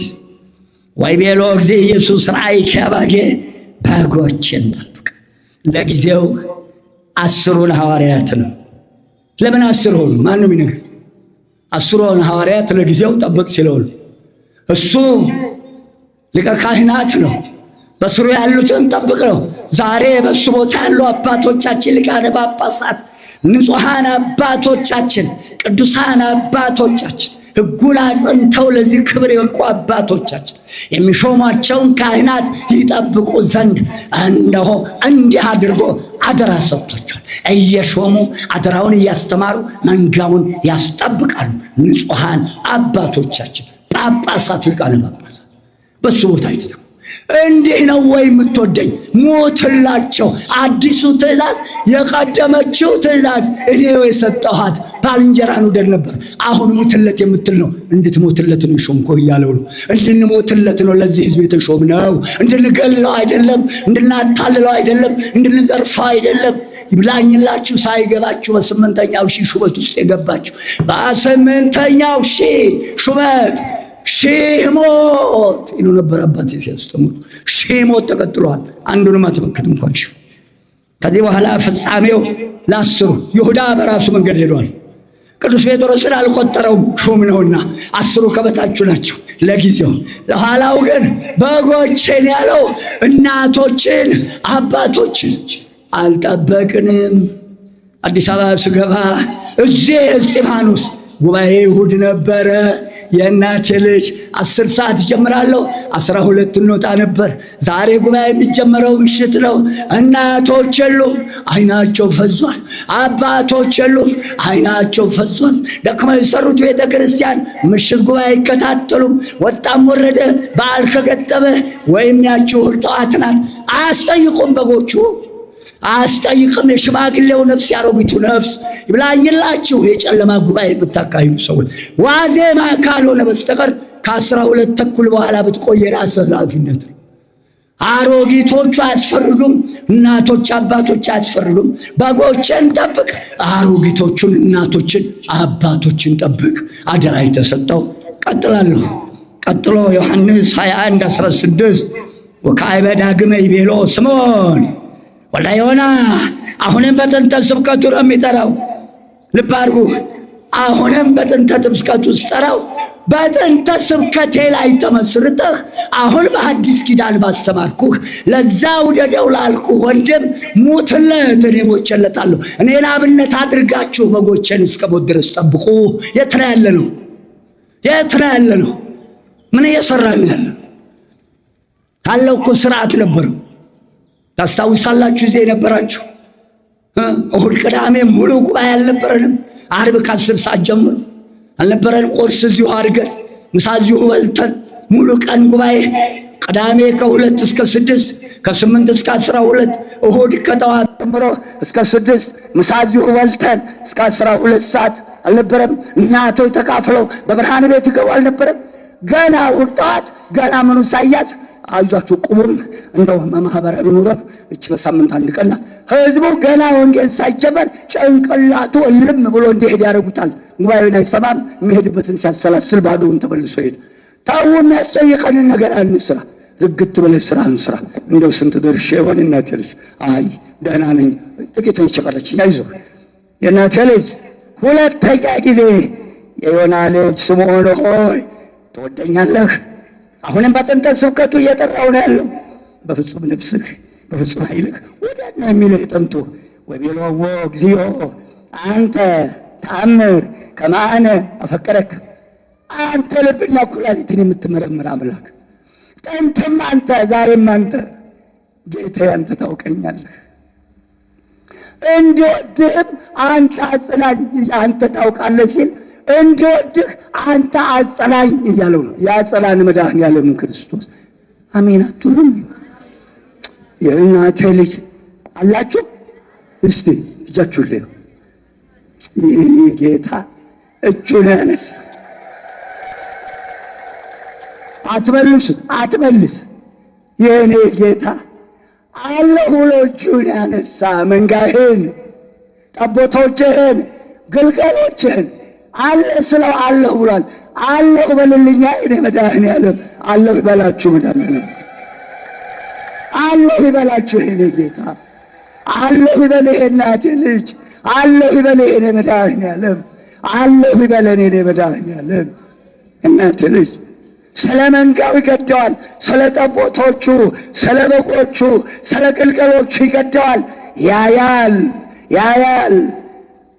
ወይ ቤሎ ጊዜ ኢየሱስ ራእይከ አባግየ በጎቼን ጠብቅ። ለጊዜው 10ሩን ሐዋርያት ነው። ለምን 10 ሆኑ? ማንም ይነግር። 10ሩን ሐዋርያት ለጊዜው ጠብቅ ሲለው እሱ ሊቀ ካህናት ነው። በስሩ ያሉትን ጠብቅ ነው። ዛሬ በሱ ቦታ ያሉ አባቶቻችን ሊቃነ ጳጳሳት፣ ንጹሐን አባቶቻችን፣ ቅዱሳን አባቶቻችን፣ ሕጉን አጽንተው ለዚህ ክብር የበቁ አባቶቻችን የሚሾሟቸውን ካህናት ይጠብቁ ዘንድ እነሆ እንዲህ አድርጎ አደራ ሰጥቷቸዋል። እየሾሙ አደራውን እያስተማሩ መንጋውን ያስጠብቃሉ። ንጹሐን አባቶቻችን ጳጳሳት፣ ሊቃነ ጳጳሳት በሱ ቦታ አይተው እንዲህ ነው ወይ የምትወደኝ? ሞትላቸው። አዲሱ ትእዛዝ የቀደመችው ትእዛዝ እኔ የሰጠኋት ባልንጀራህን ውደድ ነበር። አሁን ሙትለት የምትል ነው። እንድትሞትለት ነው የሾምኩህ እያለው ነው። እንድንሞትለት ነው ለዚህ ሕዝብ የተሾምነው። እንድንገለው አይደለም፣ እንድናታልለው አይደለም፣ እንድንዘርፈው አይደለም። ይብላኝላችሁ ሳይገባችሁ በ8ኛው ሺህ ሹመት ውስጥ የገባችሁ በ8ኛው ሺህ ሹመት ሺህ ሞት ይሉ ነበር አባቴ ሲያስተምሩ። ሺህ ሞት ተቀጥሏል። አንዱንም አትመክትም እንኳን ሺህ። ከዚህ በኋላ ፍጻሜው ለ10ሩ ይሁዳ በራሱ መንገድ ሄዷል። ቅዱስ ጴጥሮስን አልቆጠረውም፣ ሹም ነውና 10ሩ ከበታችሁ ናቸው ለጊዜው። ለኋላው ግን በጎቼን ያለው እናቶችን አባቶችን አልጠበቅንም። አዲስ አበባ ስገባ እዚህ እስጢፋኖስ ጉባኤ እሑድ ነበረ። የእናቴ ልጅ 10 ሰዓት ጀምራለሁ 12 እንወጣ ነበር። ዛሬ ጉባኤ የሚጀመረው ምሽት ነው። እናቶች የሉም፣ አይናቸው ፈዟል። አባቶች የሉም፣ አይናቸው ፈዟል። ደክመው የሰሩት ቤተ ክርስቲያን ምሽት ጉባኤ አይከታተሉም። ወጣም ወረደ በዓል ከገጠመ ወይም ያችሁ ጠዋት ናት። አያስጠይቁም በጎቹ አያስጠይቅም። የሽማግሌው ነፍስ ያሮጊቱ ነፍስ ይብላኝላችሁ። የጨለማ ጉባኤ የምታካሂዱ ሰዎች ዋዜማ ካልሆነ በስተቀር ከ12 ተኩል በኋላ ብትቆይ የራስህ ኃላፊነት ነው። አሮጊቶቹ አያስፈርዱም፣ እናቶች አባቶች አያስፈርዱም። በጎችን ጠብቅ፣ አሮጊቶቹን እናቶችን አባቶችን ጠብቅ። አደራ የተሰጠው። ቀጥላለሁ። ቀጥሎ ዮሐንስ 21:16 ወካዕበ ዳግመ ይቤሎ ስምዖን ወልደ ዮና። አሁንም በጥንተ ስብከቱ ነው የሚጠራው። ልብ አድርጉ። አሁንም በጥንተ ስብከቱ ሲጠራው በጥንተ ስብከቴ ላይ ተመስርተህ አሁን በሐዲስ ኪዳን ባስተማርኩህ ለዛ ውደደው ላልኩህ ወንድም ሙትለት፣ እኔ ሞቼለታለሁ። እኔን አብነት አድርጋችሁ በጎቼን እስከ ሞት ድረስ ጠብቁ። የት ነው ያለ ነው? የት ነው ያለ ነው? ምን እየሰራን ያለ አለው? እኮ ስርዓት ነበረው። ታስታውሳላችሁ? እዚህ የነበራችሁ እሁድ ቅዳሜ ሙሉ ጉባኤ አልነበረንም? ዓርብ ከ10 ሰዓት ጀምሮ አልነበረንም? ቁርስ እዚሁ አድርገን ምሳ እዚሁ በልተን ሙሉ ቀን ጉባኤ። ቅዳሜ ከ2 እስከ 6 ከ8 እስከ 12 እሁድ ከጠዋት ጀምሮ እስከ 6 ምሳ እዚሁ በልተን እስከ 12 ሰዓት አልነበረም? እናቶች ተካፍለው በብርሃን ቤት ይገቡ አልነበረም? ገና እሁድ ጠዋት ገና ምኑ ሳያዝ አይዟችሁ ቁሙም እንደው ማህበራዊ ኑሮ እቺ በሳምንት አንድ ቀን ናት። ህዝቡ ገና ወንጌል ሳይጀመር ጭንቅላቱ እልም ብሎ እንዲሄድ ያደርጉታል። ጉባኤውን አይሰማም። የሚሄድበትን ሲያሰላስል ባዶውን ተመልሶ ሄድ። ታው የሚያስጠይቀንን ነገር አንስራ። ዝግት ብለህ ስራ እንስራ። እንደው ስንት ደርሼ ይሆን እናቴ ልጅ? አይ ደህና ነኝ፣ ጥቂት ነች የቀረችኝ። አይዞህ የእናቴ ልጅ። ሁለተኛ ጊዜ የዮና ልጅ ስምዖን ሆይ ትወደኛለህ? አሁንም በጥንተ ስብከቱ እየጠራው ነው ያለው። በፍጹም ነፍስህ በፍጹም ኃይልህ ወዳጅ ነው የሚልህ ጠንቶ ወቤሎዎ እግዚኦ አንተ ተአምር ከማነ አፈቀረክ። አንተ ልብና ኩላሊትን የምትመረምር አምላክ፣ ጥንትም አንተ ዛሬም አንተ ጌታዬ አንተ ታውቀኛለህ። እንዲወድህም አንተ አጽናኝ አንተ ታውቃለህ ሲል እንዲወድህ አንተ አጽናኝ እያለው ነው። ያጸናን መድኃኔዓለም ክርስቶስ። አሜን አትሉም? የእናቴ ልጅ አላችሁ? እስቲ እጃችሁን ላይ የኔ ጌታ እጁን ያነስ። አትመልስ። የኔ ጌታ አለሁ ብሎ እጁን ያነሳ መንጋህን፣ ጠቦቶችህን፣ ግልገሎችህን አለ ስለው አለሁ ብሏል። አለሁ በልልኛ እኔ መድኃኔዓለም አለሁ ይበላችሁ። መድኃኔዓለም አለሁ ይበላችሁ። እኔ ጌታ አለሁ ይበልህ። እናቴ ልጅ አለሁ ይበልህ። እኔ መድኃኔዓለም አለሁ ይበለን። እኔ መድኃኔዓለም እናቴ ልጅ ስለ መንጋው ይገደዋል። ስለ ጠቦቶቹ፣ ስለ በጎቹ፣ ስለ ግልገሎቹ ይገደዋል። ያያል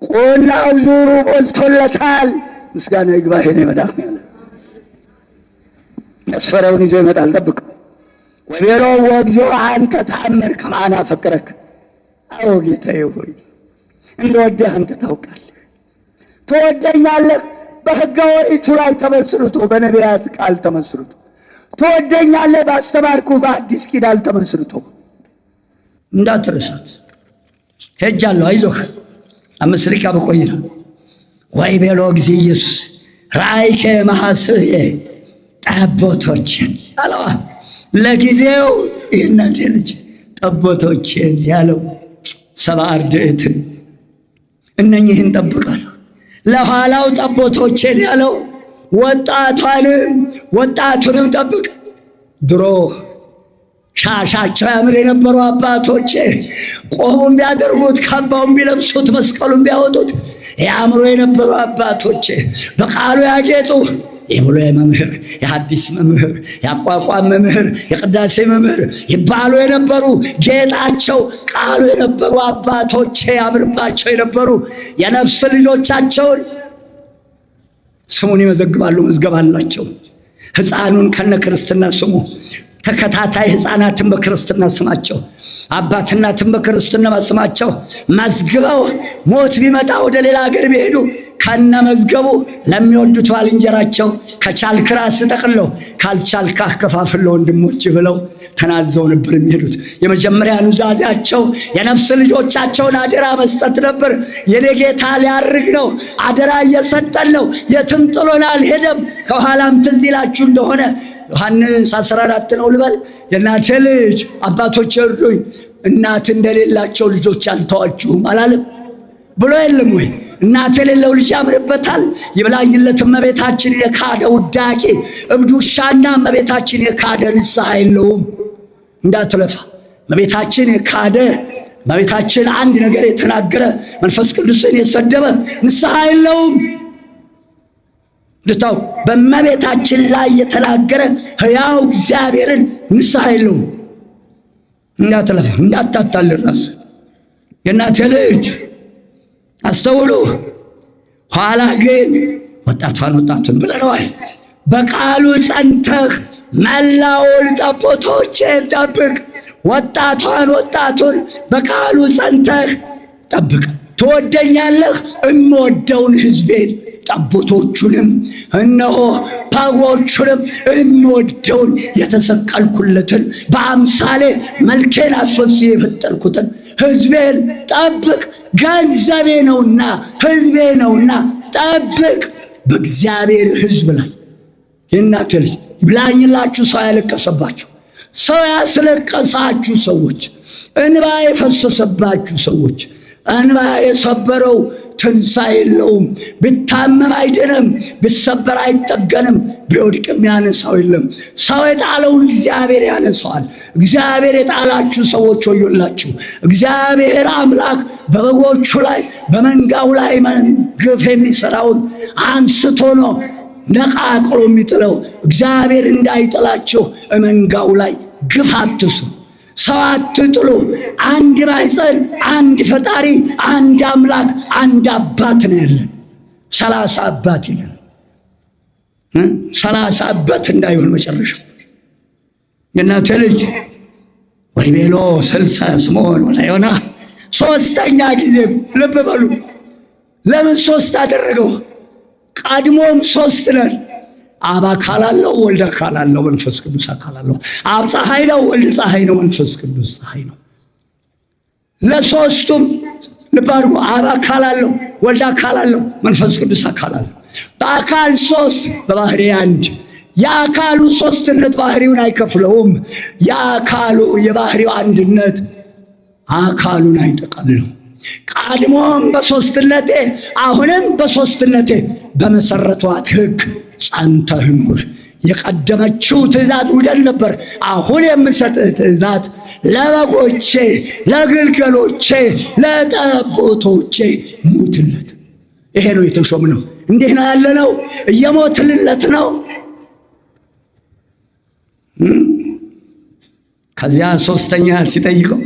ቆላው ዙሩ ሞልቶለታል። ምስጋና ይግባህ። እኔ መድኃኔዓለም መስፈሪያውን ይዞ ይመጣል። ጠብቅ። ወቤሎዎ እግዚኦ አንተ ተአምር ከማነ አፈቀረክ። አዎ ጌታዬ ሆይ እንደወደህ አንተ ታውቃለህ። ትወደኛለህ። በሕገ ኦሪቱ ላይ ተመስርቶ በነቢያት ቃል ተመስርቶ ትወደኛለህ። ባስተማርኩ በአዲስ ኪዳን ተመስርቶ እንዳትረሳት። ሄጃለሁ፣ አይዞህ 5 ደቂቃ በቆይ ነው። ወይቤሎ ጊዜ ኢየሱስ ራእይከ መሐስየ ጠቦቶችን አለዋ። ለጊዜው የእናቴ ልጅ ጠቦቶችን ያለው 70 አርድእትን እነኝህን ጠብቃለሁ። ለኋላው ጠቦቶችን ያለው ወጣቱንም ጠብቅ። ድሮ ሻሻቸው ያምር የነበሩ አባቶቼ ቆቡን ቢያደርጉት ካባውን ቢለብሱት መስቀሉን ቢያወጡት ያምሩ የነበሩ አባቶቼ በቃሉ ያጌጡ የብሉይ መምህር፣ የሐዲስ መምህር፣ የአቋቋም መምህር፣ የቅዳሴ መምህር ይባሉ የነበሩ ጌጣቸው ቃሉ የነበሩ አባቶቼ ያምርባቸው የነበሩ የነፍስ ልጆቻቸውን ስሙን ይመዘግባሉ፣ መዝገብ አላቸው። ሕፃኑን ከነ ክርስትና ስሙ፣ ተከታታይ ሕፃናትን በክርስትና ስማቸው፣ አባት እናትን በክርስትና ስማቸው መዝግበው ሞት ቢመጣ ወደ ሌላ ሀገር ቢሄዱ ከነ መዝገቡ ለሚወዱት ባልንጀራቸው ከቻልክ ራስ ጠቅለው ካልቻልክ አከፋፍል ለወንድሞች ብለው ተናዘው ነበር የሚሄዱት። የመጀመሪያ ኑዛዜያቸው የነፍስ ልጆቻቸውን አደራ መስጠት ነበር። የኔ ጌታ ሊያርግ ነው፣ አደራ እየሰጠን ነው፣ የትም ጥሎን አልሄደም። ከኋላም ትዝ ይላችሁ እንደሆነ ዮሐንስ 14 ነው ልበል፣ የእናቴ ልጅ አባቶች እርዱኝ፣ እናት እንደሌላቸው ልጆች አልተዋችሁም አላለም ብሎ የለም ወይ? እናት የሌለው ልጅ ያምርበታል። ይብላኝለት እመቤታችን የካደ ውዳቂ እብድ ውሻና እመቤታችን የካደ ንስሐ የለውም። እንዳትለፋ እመቤታችን የካደ እመቤታችን አንድ ነገር የተናገረ መንፈስ ቅዱስን የሰደበ ንስሐ የለውም። ልታው በእመቤታችን ላይ የተናገረ ሕያው እግዚአብሔርን ንስሐ የለውም። እንዳትለፋ እንዳታታልል ራስ የእናቴ ልጅ አስተውሉ። ኋላ ግን ወጣቱን ብለነዋል። በቃሉ ጸንተህ መላውን ጠቦቶቼን ጠብቅ። ወጣቱን በቃሉ ጸንተህ ጠብቅ። ትወደኛለህ፣ እምወደውን ሕዝቤን ጠቦቶቹንም እነሆ በጎቹንም እምወደውን የተሰቀልኩለትን በአምሳሌ መልኬን አስወስጄ የፈጠርኩትን ሕዝቤን ጠብቅ። ገንዘቤ ነውና ሕዝቤ ነውና ጠብቅ። በእግዚአብሔር ሕዝብ ላይ የእናቴ ልጅ ይብላኝላችሁ ሰው ያለቀሰባችሁ፣ ሰው ያስለቀሳችሁ ሰዎች፣ እንባ የፈሰሰባችሁ ሰዎች፣ እንባ የሰበረው ትንሣኤ የለውም። ቢታመም አይድንም፣ ቢሰበር አይጠገንም፣ ቢወድቅም ያነሳው የለም። ሰው የጣለውን እግዚአብሔር ያነሳዋል። እግዚአብሔር የጣላችሁ ሰዎች ወዮላችሁ። እግዚአብሔር አምላክ በበጎቹ ላይ በመንጋው ላይ ግፍ የሚሰራውን አንስቶ ነው ነቃቅሎ የሚጥለው። እግዚአብሔር እንዳይጥላችሁ መንጋው ላይ ግፍ አትስሩ፣ ሰው አትጥሉ። አንድ ማኅፀን፣ አንድ ፈጣሪ፣ አንድ አምላክ፣ አንድ አባት ነው ያለን። 30 አባት ይለን 30 አባት እንዳይሆን መጨረሻው። የእናቴ ልጅ ወይ ቤሎ 60 ስምዖን ወላዮና ሶስተኛ ጊዜም ልብ በሉ። ለምን 3 አደረገው? ቀድሞም 3 ነን። አብ አካል አለው፣ ወልድ አካል አለው፣ መንፈስ ቅዱስ አካል አለው። አብ ፀሐይ ነው፣ ወልድ ፀሐይ ነው፣ መንፈስ ቅዱስ ፀሐይ ነው። ለሶስቱም ልብ አድርጎ አብ አካል አለው፣ ወልድ አካል አለው፣ መንፈስ ቅዱስ አካል አለው። በአካል 3 በባህሪ 1። የአካሉ 3ነት ባህሪውን አይከፍለውም። የአካሉ የባህሪው አንድነት አካሉን አይጠቀልለው። ቀድሞም በ3ነቴ አሁንም በ3ነቴ በመሰረቷት ሕግ ጸንተህ ኑር። የቀደመችው ትእዛዝ ውደድ ነበር። አሁን የምሰጥህ ትእዛዝ ለበጎቼ፣ ለግልገሎቼ፣ ለጠቦቶቼ ሙትለት። ይሄ ነው የተሾምነው። እንዲህ ነው ያለነው። እየሞትልለት ነው። ከዚያ 3ኛ ሲጠይቀው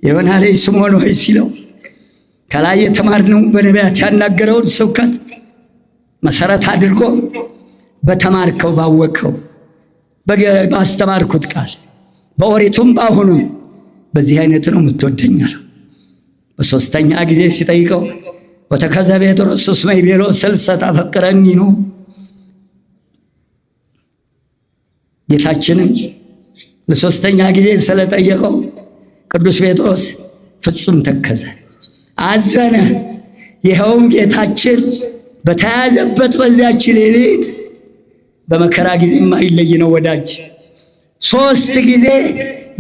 የዮና ልጅ ስምዖን ሆይ ሲለው ከላይ የተማርነው በነቢያት ያናገረውን ስብከት መሰረት አድርጎ በተማርከው ባወቀው ባስተማርኩት ቃል በኦሪቱም በአሁኑም በዚህ አይነት ነው የምትወደኛል። በ3ኛ ጊዜ ሲጠይቀው ወተከዘ ጴጥሮስ እስመ ይቤሎ ስልሰ ታፈቅረኒ ነው። ጌታችንም ለ3ኛ ጊዜ ስለጠየቀው ቅዱስ ጴጥሮስ ፍጹም ተከዘ፣ አዘነ። ይኸውም ጌታችን በተያዘበት በዚያች ሌሊት በመከራ ጊዜ የማይለይ ነው ወዳጅ። 3 ጊዜ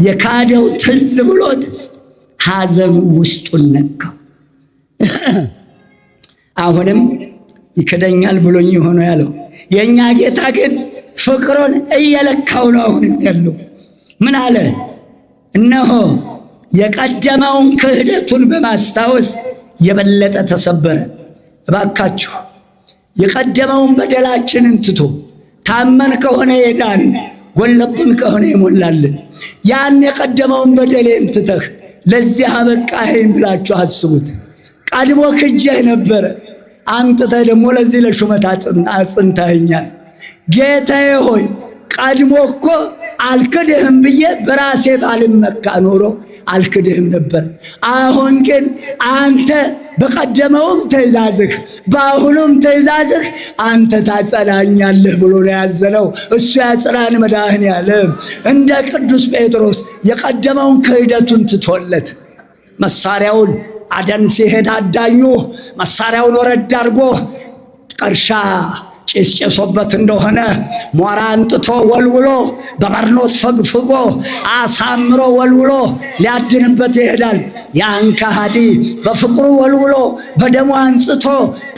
የካደው ትዝ ብሎት ሐዘኑ ውስጡን ነካው። አሁንም ይክደኛል ብሎኝ ሆኖ ያለው የእኛ ጌታ ግን ፍቅሩን እየለካው ነው አሁንም ያለው። ምን አለ? እነሆ የቀደመውን ክህደቱን በማስታወስ የበለጠ ተሰበረ። እባካችሁ የቀደመውን በደላችንን ትቶ ታመን ከሆነ የዳን ጎለብን ከሆነ የሞላልን ያን የቀደመውን በደሌን ትተህ ለዚህ አበቃኸኝ ብላችሁ አስቡት። ቀድሞ ክጄህ ነበረ፣ አምጥተህ ደግሞ ለዚህ ለሹመት አጽንተኸኛል። ጌታዬ ሆይ ቀድሞ እኮ አልክድህም ብዬ በራሴ ባልመካ ኖሮ አልክድህም ነበር። አሁን ግን አንተ በቀደመውም ትእዛዝህ በአሁኑም ትእዛዝህ አንተ ታጸናኛለህ ብሎ ነው ያዘለው። እሱ ያጽናን መድኃኔዓለም። እንደ ቅዱስ ጴጥሮስ የቀደመውን ክህደቱን ትቶለት መሳሪያውን አደን ሲሄድ አዳኙ መሳሪያውን ወረድ አድርጎ ቀርሻ ጭስ ጭሶበት እንደሆነ ሞራ አንጥቶ ወልውሎ በበርኖስ ፈግፍጎ አሳምሮ ወልውሎ ሊያድንበት ይሄዳል። ያን ከሃዲ በፍቅሩ ወልውሎ በደሙ አንጽቶ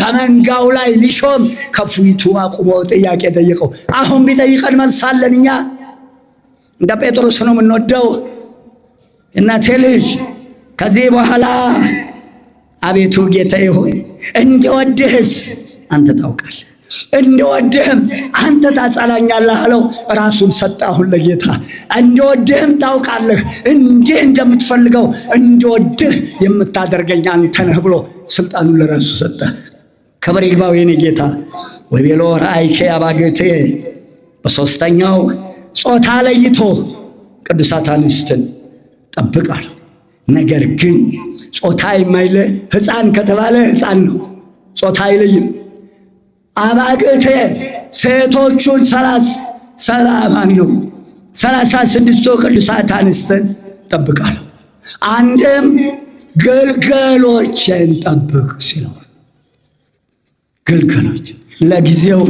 በመንጋው ላይ ሊሾም ከፊቱ አቁሞ ጥያቄ ጠየቀው። አሁን ቢጠይቀን መልሳለን። እኛ እንደ ጴጥሮስ ነው የምንወደው። እናቴ ልጅ ከዚህ በኋላ አቤቱ ጌታዬ ሆይ እንድወድህስ አንተ ታውቃለህ፣ እንድወድህም አንተ ታጸናኛለህ አለው። ራሱን ሰጠ አሁን ለጌታ። እንድወድህም ታውቃለህ፣ እንዲህ እንደምትፈልገው እንድወድህ የምታደርገኝ አንተ ነህ ብሎ ስልጣኑን ለራሱ ሰጠ። ክብር ይግባው የኔ ጌታ። ወቤሎ ራእይከ አባግዕቴ በሦስተኛው ጾታ ለይቶ ቅዱሳት አንስትን ጠብቃለሁ። ነገር ግን ጾታ የማይለይ ሕፃን ከተባለ ሕፃን ነው፣ ጾታ አይለይም። አባግዕቴ ሴቶቹን 36 ቅዱሳት አንስትን ጠብቃለሁ። አንድም ግልገሎችን ጠብቅ ሲለው ግልገሎች ለጊዜው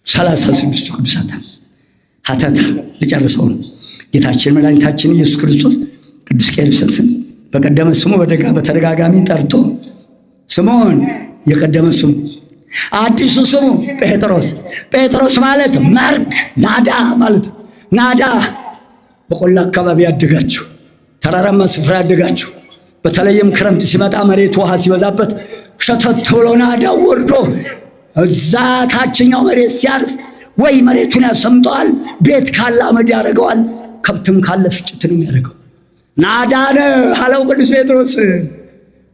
36 ቅዱሳት አንስት ሀተታ ልጨርሰው ነው። ጌታችን መድኃኒታችን ኢየሱስ ክርስቶስ ቅዱስ ቄርሎስን በቀደመ ስሙ በተደጋጋሚ ጠርቶ ስምዖን የቀደመ ስሙ፣ አዲሱ ስሙ ጴጥሮስ። ጴጥሮስ ማለት መርግ ናዳ ማለት ነው። ናዳ በቆላ አካባቢ ያደጋችሁ፣ ተራራማ ስፍራ ያደጋችሁ፣ በተለይም ክረምት ሲመጣ መሬት ውሃ ሲበዛበት ሸተት ብሎ ናዳ ወርዶ እዛ ታችኛው መሬት ሲያርፍ ወይ መሬቱን ያሰምጠዋል፣ ቤት ካለ አመድ ያደርገዋል፣ ከብትም ካለ ፍጭት ነው የሚያደርገው። ናዳነ አለው ቅዱስ ጴጥሮስ።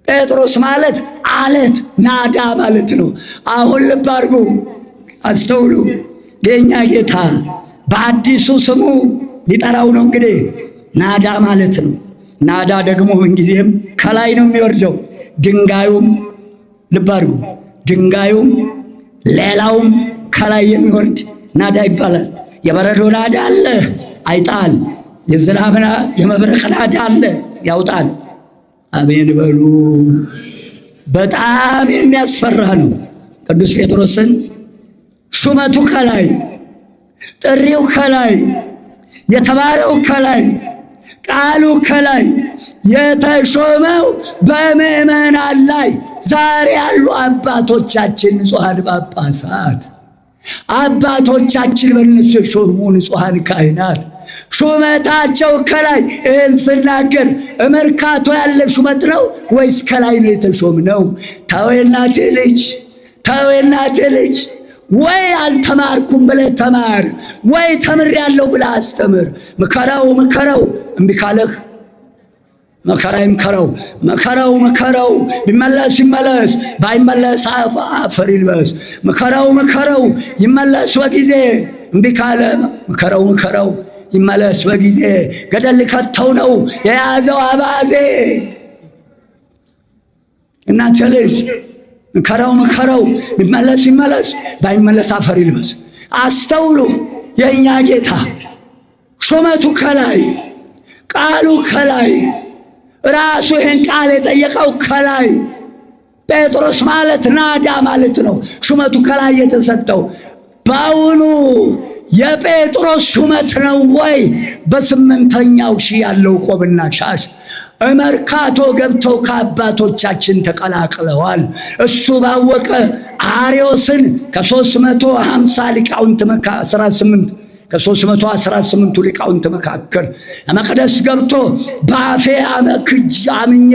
ጴጥሮስ ማለት አለት ናዳ ማለት ነው። አሁን ልብ አድርጉ፣ አስተውሉ። የኛ ጌታ በአዲሱ ስሙ ሊጠራው ነው እንግዲህ ናዳ ማለት ነው። ናዳ ደግሞ ምንጊዜም ከላይ ነው የሚወርደው። ድንጋዩም ልብ አድርጉ፣ ድንጋዩም ሌላውም ከላይ የሚወርድ ናዳ ይባላል። የበረዶ ናዳ አለ አይጣል፣ የዝናብና የመብረቅ ናዳ አለ ያውጣል። አሜን በሉ። በጣም የሚያስፈራ ነው። ቅዱስ ጴጥሮስን ሹመቱ ከላይ፣ ጥሪው ከላይ፣ የተባረው ከላይ፣ ቃሉ ከላይ፣ የተሾመው በምዕመናን ላይ ዛሬ ያሉ አባቶቻችን ንጹሐን ጳጳሳት፣ አባቶቻችን በእነሱ የሾሙ ንጹሐን ካህናት ሹመታቸው ከላይ። ይህን ስናገር መርካቶ ያለ ሹመት ነው ወይስ ከላይ ነው የተሾምነው? ተው የእናቴ ልጅ፣ ተው የእናቴ ልጅ። ወይ አልተማርኩም ብለህ ተማር፣ ወይ ተምሬያለሁ ብለህ አስተምር። ምከረው ምከረው፣ እምቢ ካለህ መከራ ይምከረው፣ መከረው መከረው፣ ቢመለስ ይመለስ፣ ባይመለስ አፈር ይልበስ። ምከረው ምከረው፣ ይመለስ በጊዜ፣ እምቢ ካለ ምከረው ምከረው፣ ይመለስ በጊዜ። ገደል ሊከተው ነው የያዘው አባዜ። እናቴ ልጅ ምከረው ምከረው፣ ቢመለስ ይመለስ፣ ባይመለስ አፈር ይልበስ። አስተውሉ። የእኛ ጌታ ሹመቱ ከላይ፣ ቃሉ ከላይ፣ ራሱ ይህን ቃል የጠየቀው ከላይ። ጴጥሮስ ማለት ናዳ ማለት ነው። ሹመቱ ከላይ የተሰጠው በአሁኑ የጴጥሮስ ሹመት ነው ወይ? በ8ኛው ሺህ ያለው ቆብና ሻሽ መርካቶ ገብተው ከአባቶቻችን ተቀላቅለዋል። እሱ ባወቀ አርዮስን ከ350 ሊቃውንት 18ቱ ሊቃውንት መካከል መቅደስ ገብቶ በአፌ ክጅ አምኜ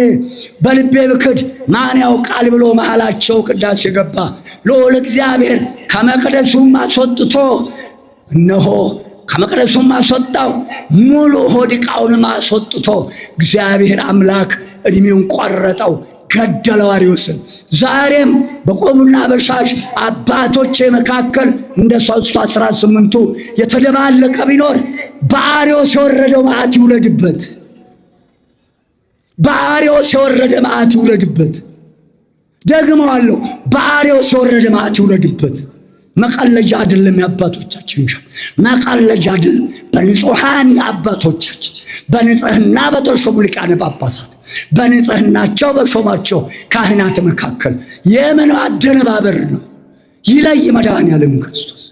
በልቤ ብክድ ማን ያውቃል ብሎ መሃላቸው ቅዳሴ ገባ። ልዑል እግዚአብሔር ከመቅደሱም አስወጥቶ እነሆ ከመቅደሱም አስወጣው፣ ሙሉ ሆድ ዕቃውንም አስወጥቶ እግዚአብሔር አምላክ ዕድሜውን ቆረጠው፣ ገደለው አርዮስን። ዛሬም በቆሙና በሻሽ አባቶቼ መካከል እንደ 318ቱ የተደባለቀ ቢኖር በአርዮስ የወረደው መዓት ይውለድበት። በአርዮስ የወረደ መዓት ይውለድበት። ደግመዋለሁ፣ በአርዮስ የወረደ መዓት ይውለድበት። መቀለጃ አይደለም የአባቶቻችን መቀለጃ አይደለም። በንጹሐን አባቶቻችን በንጽህና በተሾሙ ሊቃነ ጳጳሳት በንጽህናቸው በሾማቸው ካህናት መካከል የምን አደነባበር ነው? ይለይ መድኃኔዓለም ክርስቶስ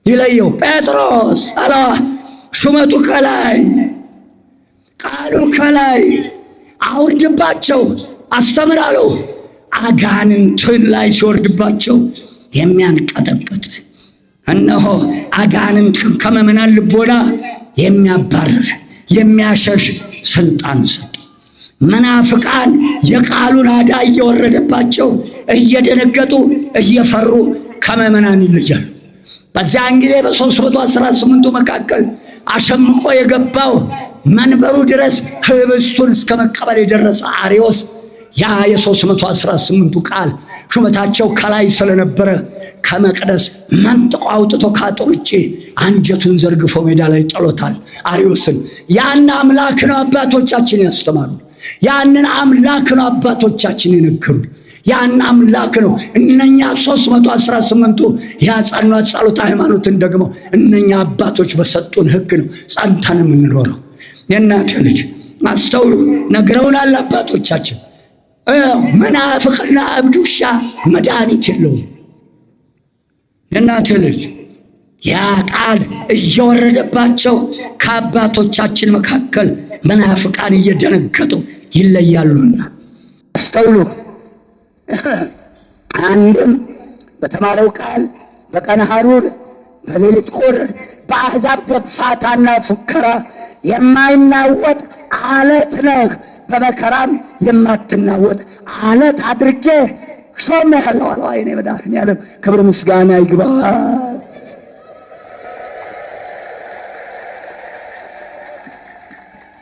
ይለየው። ጴጥሮስ አለዋ ሹመቱ ከላይ ቃሉ ከላይ አውርድባቸው አስተምራለሁ። አጋንንትን ላይ ሲወርድባቸው የሚያንቀጠቅጥ እነሆ አጋንንትን ከመምናን ልቦና የሚያባርር የሚያሸሽ ስልጣን ሰጡ። መናፍቃን የቃሉን አዳ እየወረደባቸው እየደነገጡ እየፈሩ ከመመናን ይለያሉ። በዚያን ጊዜ በ318ቱ መካከል አሸምቆ የገባው መንበሩ ድረስ ህብስቱን እስከ መቀበል የደረሰ አርዮስ ያ የ318ቱ ቃል ሹመታቸው ከላይ ስለነበረ ከመቅደስ መንጥቆ አውጥቶ ከአጥር ውጭ አንጀቱን ዘርግፎ ሜዳ ላይ ጥሎታል አርዮስን። ያን አምላክ ነው አባቶቻችን ያስተማሩ። ያንን አምላክ ነው አባቶቻችን የነገሩ። ያን አምላክ ነው እነኛ 318ቱ ያጸኗት ጸሎተ ሃይማኖትን ደግሞ እነኛ አባቶች በሰጡን ህግ ነው ጸንተን የምንኖረው። የእናቴ ልጅ አስተውሉ፣ ነግረውናል አባቶቻችን። መናፍቅና እብድ ውሻ መድኃኒት የለውም። የእናቴ ልጅ ያ ቃል እየወረደባቸው ከአባቶቻችን መካከል መናፍቃን እየደነገጡ ይለያሉና አስተውሉ። አንድም በተማረው ቃል በቀን ሐሩር በሌሊት ቁር በአሕዛብ ደፋታና ፉከራ የማይናወጥ አለት ነህ፣ በመከራም የማትናወጥ አለት አድርጌ ሾሜሃለሁ አለ የኔ መድኃኔዓለም። ክብር ምስጋና ይግባ።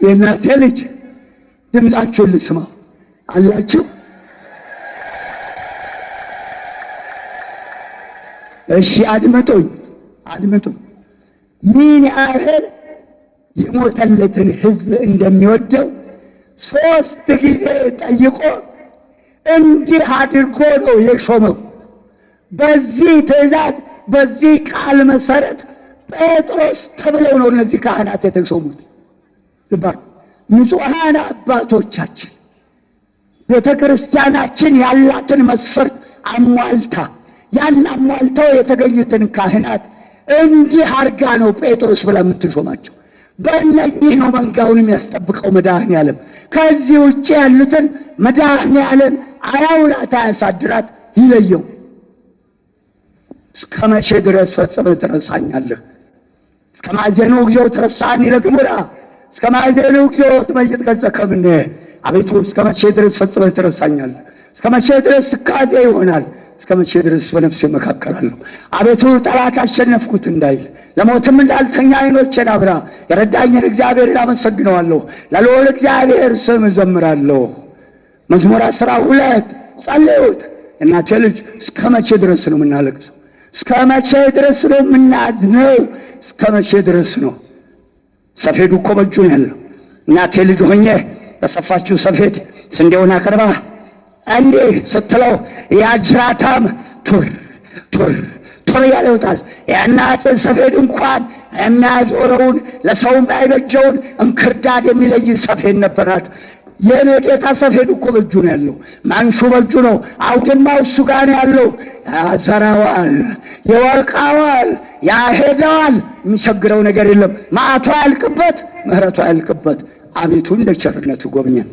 የእናቴ ልጅ ድምፃችሁን ልስማ አላችሁ? እሺ አድምጡኝ። ምን ያህል የሞተለትን ሕዝብ እንደሚወደው 3 ጊዜ ጠይቆ እንዲህ አድርጎ ነው የሾመው። በዚህ ትእዛዝ በዚህ ቃል መሰረት ጴጥሮስ ተብለው ነው እነዚህ ካህናት የተሾሙት። ንጹሐን አባቶቻችን ቤተ ክርስቲያናችን ያላትን መስፈርት አሟልታ ያን አሟልተው የተገኙትን ካህናት እንዲህ አርጋ ነው ጴጥሮስ ብላ የምትሾማቸው። በእነኚህ ነው መንጋውን የሚያስጠብቀው መድኃኔዓለም። ከዚህ ውጭ ያሉትን መድኃኔዓለም አያውላት አያሳድራት፣ ይለየው። እስከ መቼ ድረስ ፈጽመህ ትረሳኛለህ? እስከ ማዕዜኑ እግዚኦ ትረሳኒ ለግሙራ እስከ ማዕዜኑ እግዚኦ ትመይጥ ገጸከ እምኔ። አቤቱ እስከ መቼ ድረስ ፈጽመህ ትረሳኛለህ? እስከ መቼ ድረስ ትካዜ ይሆናል? እስከ መቼ ድረስ በነፍሴ መካከላለሁ? አቤቱ ጠላት አሸነፍኩት እንዳይል ለሞትም እንዳልተኛ ዓይኖቼን አብራ። የረዳኝን እግዚአብሔርን አመሰግነዋለሁ፣ ለልዑል እግዚአብሔር ስም እዘምራለሁ። መዝሙር 12 ጸልዩት። እናቴ ልጅ እስከ መቼ ድረስ ነው የምናለቅሰው? እስከ መቼ ድረስ ነው የምናዝነው? እስከ መቼ ድረስ ነው? ሰፌዱ እኮ በእጁ ነው ያለው። እናቴ ልጅ ሆኜ በሰፋችው ሰፌድ ስንዴውን አቀርባ እንዲህ ስትለው ያጅራታም ቱር ቱር ቱር እያለ ይወጣል። የእናትን ሰፌድ እንኳን የሚያዞረውን ለሰውም አይበጀውን እንክርዳድ የሚለይ ሰፌድ ነበራት። የኔ ጌታ ሰፌድ እኮ በእጁ ነው ያለው። ማንሹ በእጁ ነው፣ አውድማው እሱ ጋር ነው ያለው። ያዘራዋል፣ ይወቃዋል፣ ያሄደዋል። የሚቸግረው ነገር የለም። መዓቱ ያልቅበት፣ ምሕረቱ ያልቅበት። አቤቱ እንደ ቸርነቱ ጎብኘን።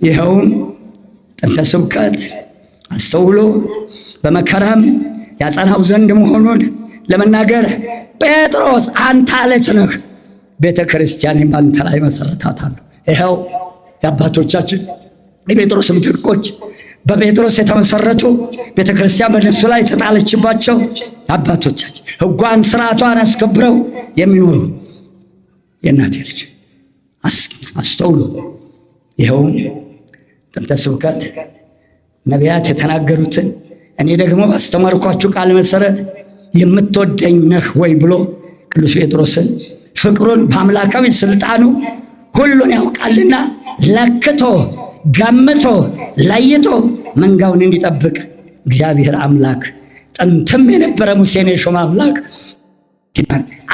ይኸውም ጥንተ ስብከት አስተውሎ በመከራም ያጸናው ዘንድ መሆኑን ለመናገር ጴጥሮስ አንተ አለት ነህ፣ ቤተ ክርስቲያኔን በአንተ ላይ መሰረታታለሁ። ይኸው የአባቶቻችን የጴጥሮስ ምትኮች በጴጥሮስ የተመሰረቱ ቤተ ክርስቲያን በእነሱ ላይ ተጣለችባቸው አባቶቻችን ሕጓን ስርዓቷን አስከብረው የሚኖሩ የእናቴ ልጅ አስተውሉ። ይኸውም ጥንተ ስብከት ነቢያት የተናገሩትን እኔ ደግሞ ባስተማርኳችሁ ቃል መሰረት የምትወደኝ ነህ ወይ ብሎ ቅዱስ ጴጥሮስን ፍቅሩን በአምላካዊ ስልጣኑ ሁሉን ያውቃልና ለክቶ ገምቶ ለይቶ መንጋውን እንዲጠብቅ እግዚአብሔር አምላክ ጥንትም የነበረ ሙሴን የሾመ አምላክ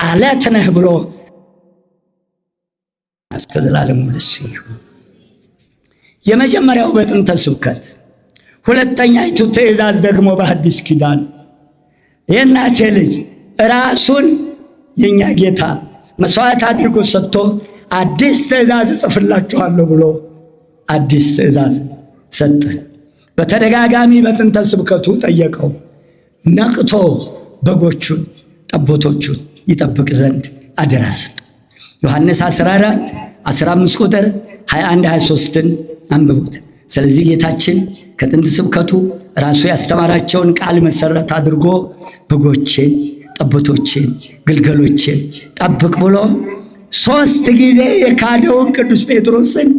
አለት ነህ ብሎ እስከ ዘላለሙ ለእሱ ይሁን። የመጀመሪያው በጥንተ ስብከት። ሁለተኛይቱ ትእዛዝ ደግሞ በሐዲስ ኪዳን የእናቴ ልጅ ራሱን የኛ ጌታ መስዋዕት አድርጎ ሰጥቶ አዲስ ትእዛዝ እጽፍላችኋለሁ ብሎ አዲስ ትእዛዝ ሰጠ። በተደጋጋሚ በጥንተ ስብከቱ ጠየቀው። ነቅቶ በጎቹን ጠቦቶቹን ይጠብቅ ዘንድ አደራ ሰጠ። ዮሐንስ 14 15 ቁጥር 21 23ን አንብቡት። ስለዚህ ጌታችን ከጥንት ስብከቱ ራሱ ያስተማራቸውን ቃል መሰረት አድርጎ በጎችን ጠቦቶችን ግልገሎችን ጠብቅ ብሎ 3 ጊዜ የካደውን ቅዱስ ጴጥሮስን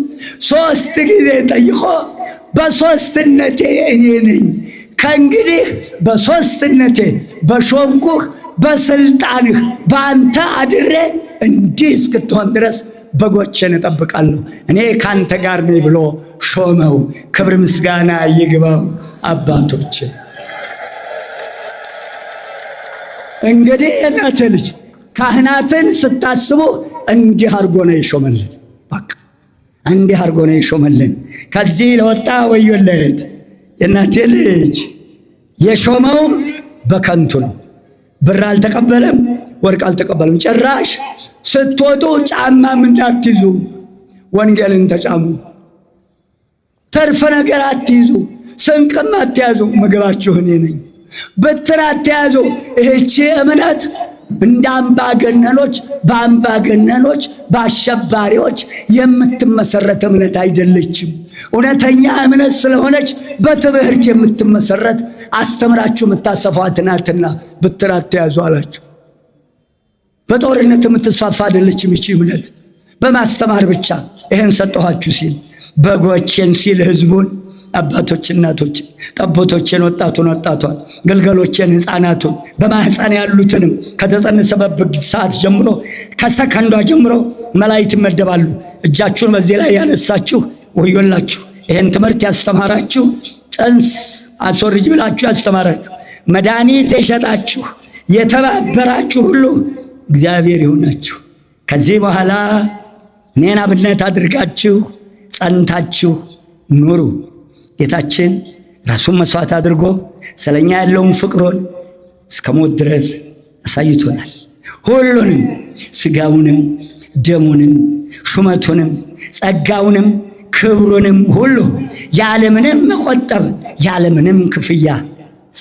3 ጊዜ ጠይቆ በሶስትነቴ እኔ ነኝ፣ ከእንግዲህ በሶስትነቴ በሾምኩህ በስልጣንህ በአንተ አድሬ እንዲህ እስክትሆን ድረስ በጎችን እጠብቃለሁ፣ እኔ ካንተ ጋር ነኝ ብሎ ሾመው። ክብር ምስጋና ይግባው። አባቶች እንግዲህ የእናቴ ልጅ ካህናትን ስታስቡ እንዲህ አድርጎ ነው የሾመልን። በቃ እንዲህ አድርጎ ነው የሾመልን። ከዚህ ለወጣ ወዮለት። የእናቴ ልጅ የሾመውም በከንቱ ነው። ብር አልተቀበለም፣ ወርቅ አልተቀበለም። ጭራሽ ስትወጡ ጫማም እንዳትይዙ፣ ወንጌልን ተጫሙ። ተርፈ ነገር አትይዙ፣ ስንቅም አትያዙ፣ ምግባችሁ እኔ ነኝ። በትር አትያዙ። ይህቺ እምነት እንደ አምባገነኖች በአምባገነኖች በአሸባሪዎች የምትመሰረት እምነት አይደለችም። እውነተኛ እምነት ስለሆነች በትምህርት የምትመሰረት አስተምራችሁ የምታሰፏት ናትና በትር አትያዙ አላቸው። በጦርነት የምትስፋፋ አይደለችም ይቺ እምነት፣ በማስተማር ብቻ ይህን ሰጠኋችሁ ሲል በጎቼን ሲል ህዝቡን፣ አባቶች እናቶች፣ ጠቦቶችን ወጣቱን ወጣቷን፣ ግልገሎችን ህፃናቱን፣ በማህፀን ያሉትንም ከተጸነሰበት ሰዓት ጀምሮ ከሰከንዷ ጀምሮ መላእክት ይመደባሉ። እጃችሁን በዚህ ላይ ያነሳችሁ ወዮላችሁ። ይህን ትምህርት ያስተማራችሁ፣ ጽንስ አስወርጅ ብላችሁ ያስተማራችሁ፣ መድኃኒት የሸጣችሁ የተባበራችሁ ሁሉ እግዚአብሔር ይሁናችሁ። ከዚህ በኋላ እኔን አብነት አድርጋችሁ ጸንታችሁ ኑሩ። ጌታችን ራሱን መስዋዕት አድርጎ ስለኛ ያለውን ፍቅሩን እስከ ሞት ድረስ አሳይቶናል። ሁሉንም ስጋውንም ደሙንም ሹመቱንም ጸጋውንም ክብሩንም ሁሉ ያለምንም መቆጠብ ያለምንም ክፍያ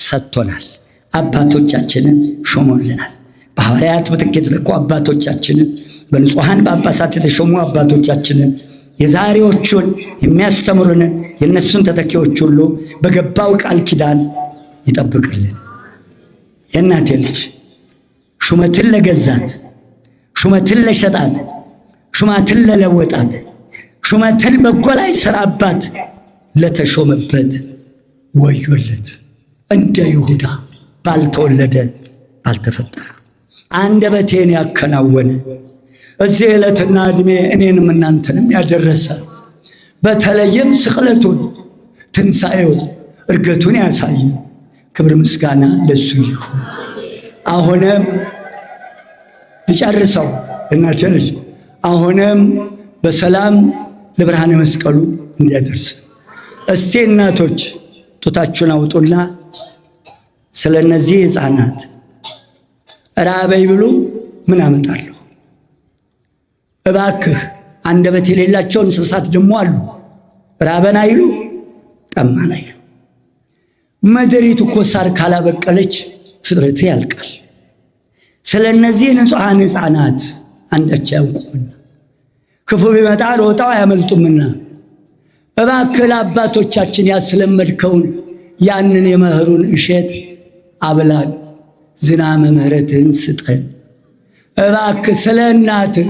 ሰጥቶናል። አባቶቻችንን ሾሞልናል። በሐዋርያት ምትክ የተተኩ አባቶቻችንን፣ በንጹሐን ጳጳሳት የተሾሙ አባቶቻችንን፣ የዛሬዎቹን የሚያስተምሩንን የእነሱን ተተኪዎች ሁሉ በገባው ቃል ኪዳን ይጠብቅልን። የእናቴ ልጅ ሹመትን ለገዛት፣ ሹመትን ለሸጣት፣ ሹመትን ለለወጣት፣ ሹመትን በጎ ላይ ሰራባት ለተሾመበት ወዮለት። እንደ ይሁዳ ባልተወለደ ባልተፈጠረ አንደበቴን ያከናወነ እዚህ ዕለትና ዕድሜ እኔንም እናንተንም ያደረሰ በተለይም ስቅለቱን፣ ትንሣኤውን፣ እርገቱን ያሳየ ክብር ምስጋና ለሱ ይሁን። አሁንም ልጨርሰው እናቴ ልጅ፣ አሁንም በሰላም ለብርሃነ መስቀሉ እንዲያደርስ። እስቲ እናቶች ጡታችሁን አውጡና ስለ እነዚህ ሕፃናት ራበይ ብሉ ምን አመጣለሁ? እባክህ አንደበት የሌላቸው እንስሳት ደግሞ አሉ። ራበን አይሉ ጠማን አይሉ። ምድሪቱ እኮ ሳር ካላበቀለች ፍጥረት ያልቃል። ስለ እነዚህ ንጹሐን ሕፃናት አንዳች አያውቁምና ክፉ ቢመጣ ሮጠው አያመልጡምና እባክህ ለአባቶቻችን ያስለመድከውን ያንን የመኸሩን እሸት አብላን፣ ዝናመ ምሕረትህን ስጠን። እባክህ ስለ እናትህ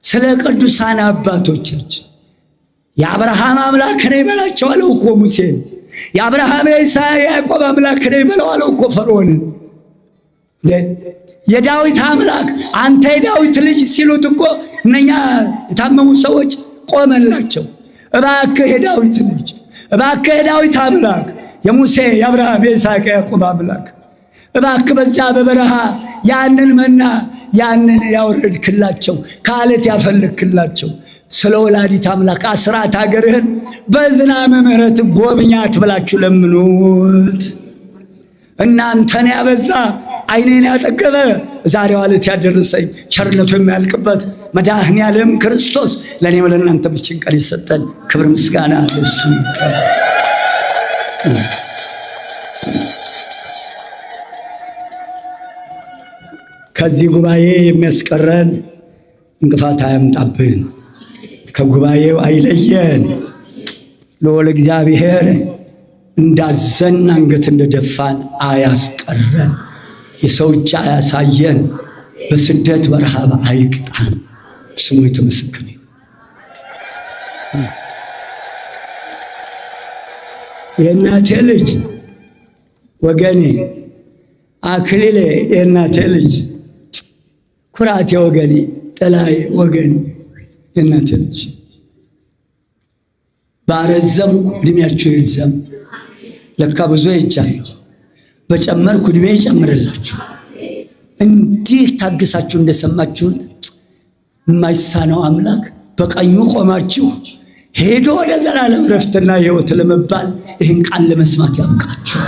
ስለ ቅዱሳን አባቶቻችን የአብርሃም አምላክ ነኝ በላቸው አለው እኮ ሙሴን። የአብርሃም የይስሐቅ የያዕቆብ አምላክ ነኝ በለው አለው እኮ ፈርዖንን። የዳዊት አምላክ አንተ የዳዊት ልጅ ሲሉት እኮ እነኛ የታመሙ ሰዎች ቆመላቸው። እባክህ የዳዊት ልጅ፣ እባክህ የዳዊት አምላክ፣ የሙሴ የአብርሃም የይስሐቅ የያዕቆብ አምላክ እባክህ በዛ በበረሃ ያንን መና ያንን ያወረድክላቸው ከአለት ያፈለክላቸው ስለ ወላዲት አምላክ አስራት ሀገርህን በዝናመ ምሕረት ጎብኛት ብላችሁ ለምኑት። እናንተን ያበዛ ዓይኔን ያጠገበ ዛሬው ዕለት ያደረሰኝ ቸርነቱ የሚያልቅበት መድኃኔ ዓለም ክርስቶስ ለእኔም ለእናንተ ብቻን ቀን የሰጠን ክብር ምስጋና ለእሱ። ከዚህ ጉባኤ የሚያስቀረን እንቅፋት አያምጣብን፣ ከጉባኤው አይለየን። ልዑል እግዚአብሔር እንዳዘን አንገት እንደደፋን አያስቀረን፣ የሰው እጅ አያሳየን፣ በስደት በረሃብ አይቅጣን። ስሙ የተመሰገነ። የእናቴ ልጅ ወገኔ፣ አክሊሌ የእናቴ ልጅ፣ ኩራቴ ወገኔ፣ ጥላዬ ወገኔ፣ የእናቴ ልጅ ባረዘም እድሜያችሁ ይርዘም። ለካ ብዙ ሄጃለሁ፣ በጨመርኩ እድሜ ይጨምርላችሁ። እንዲህ ታግሳችሁ እንደሰማችሁት የማይሳነው አምላክ በቀኙ ቆማችሁ ሄዶ ወደ ዘላለም ረፍትና ሕይወት ለመባል ይህን ቃል ለመስማት ያብቃችሁ።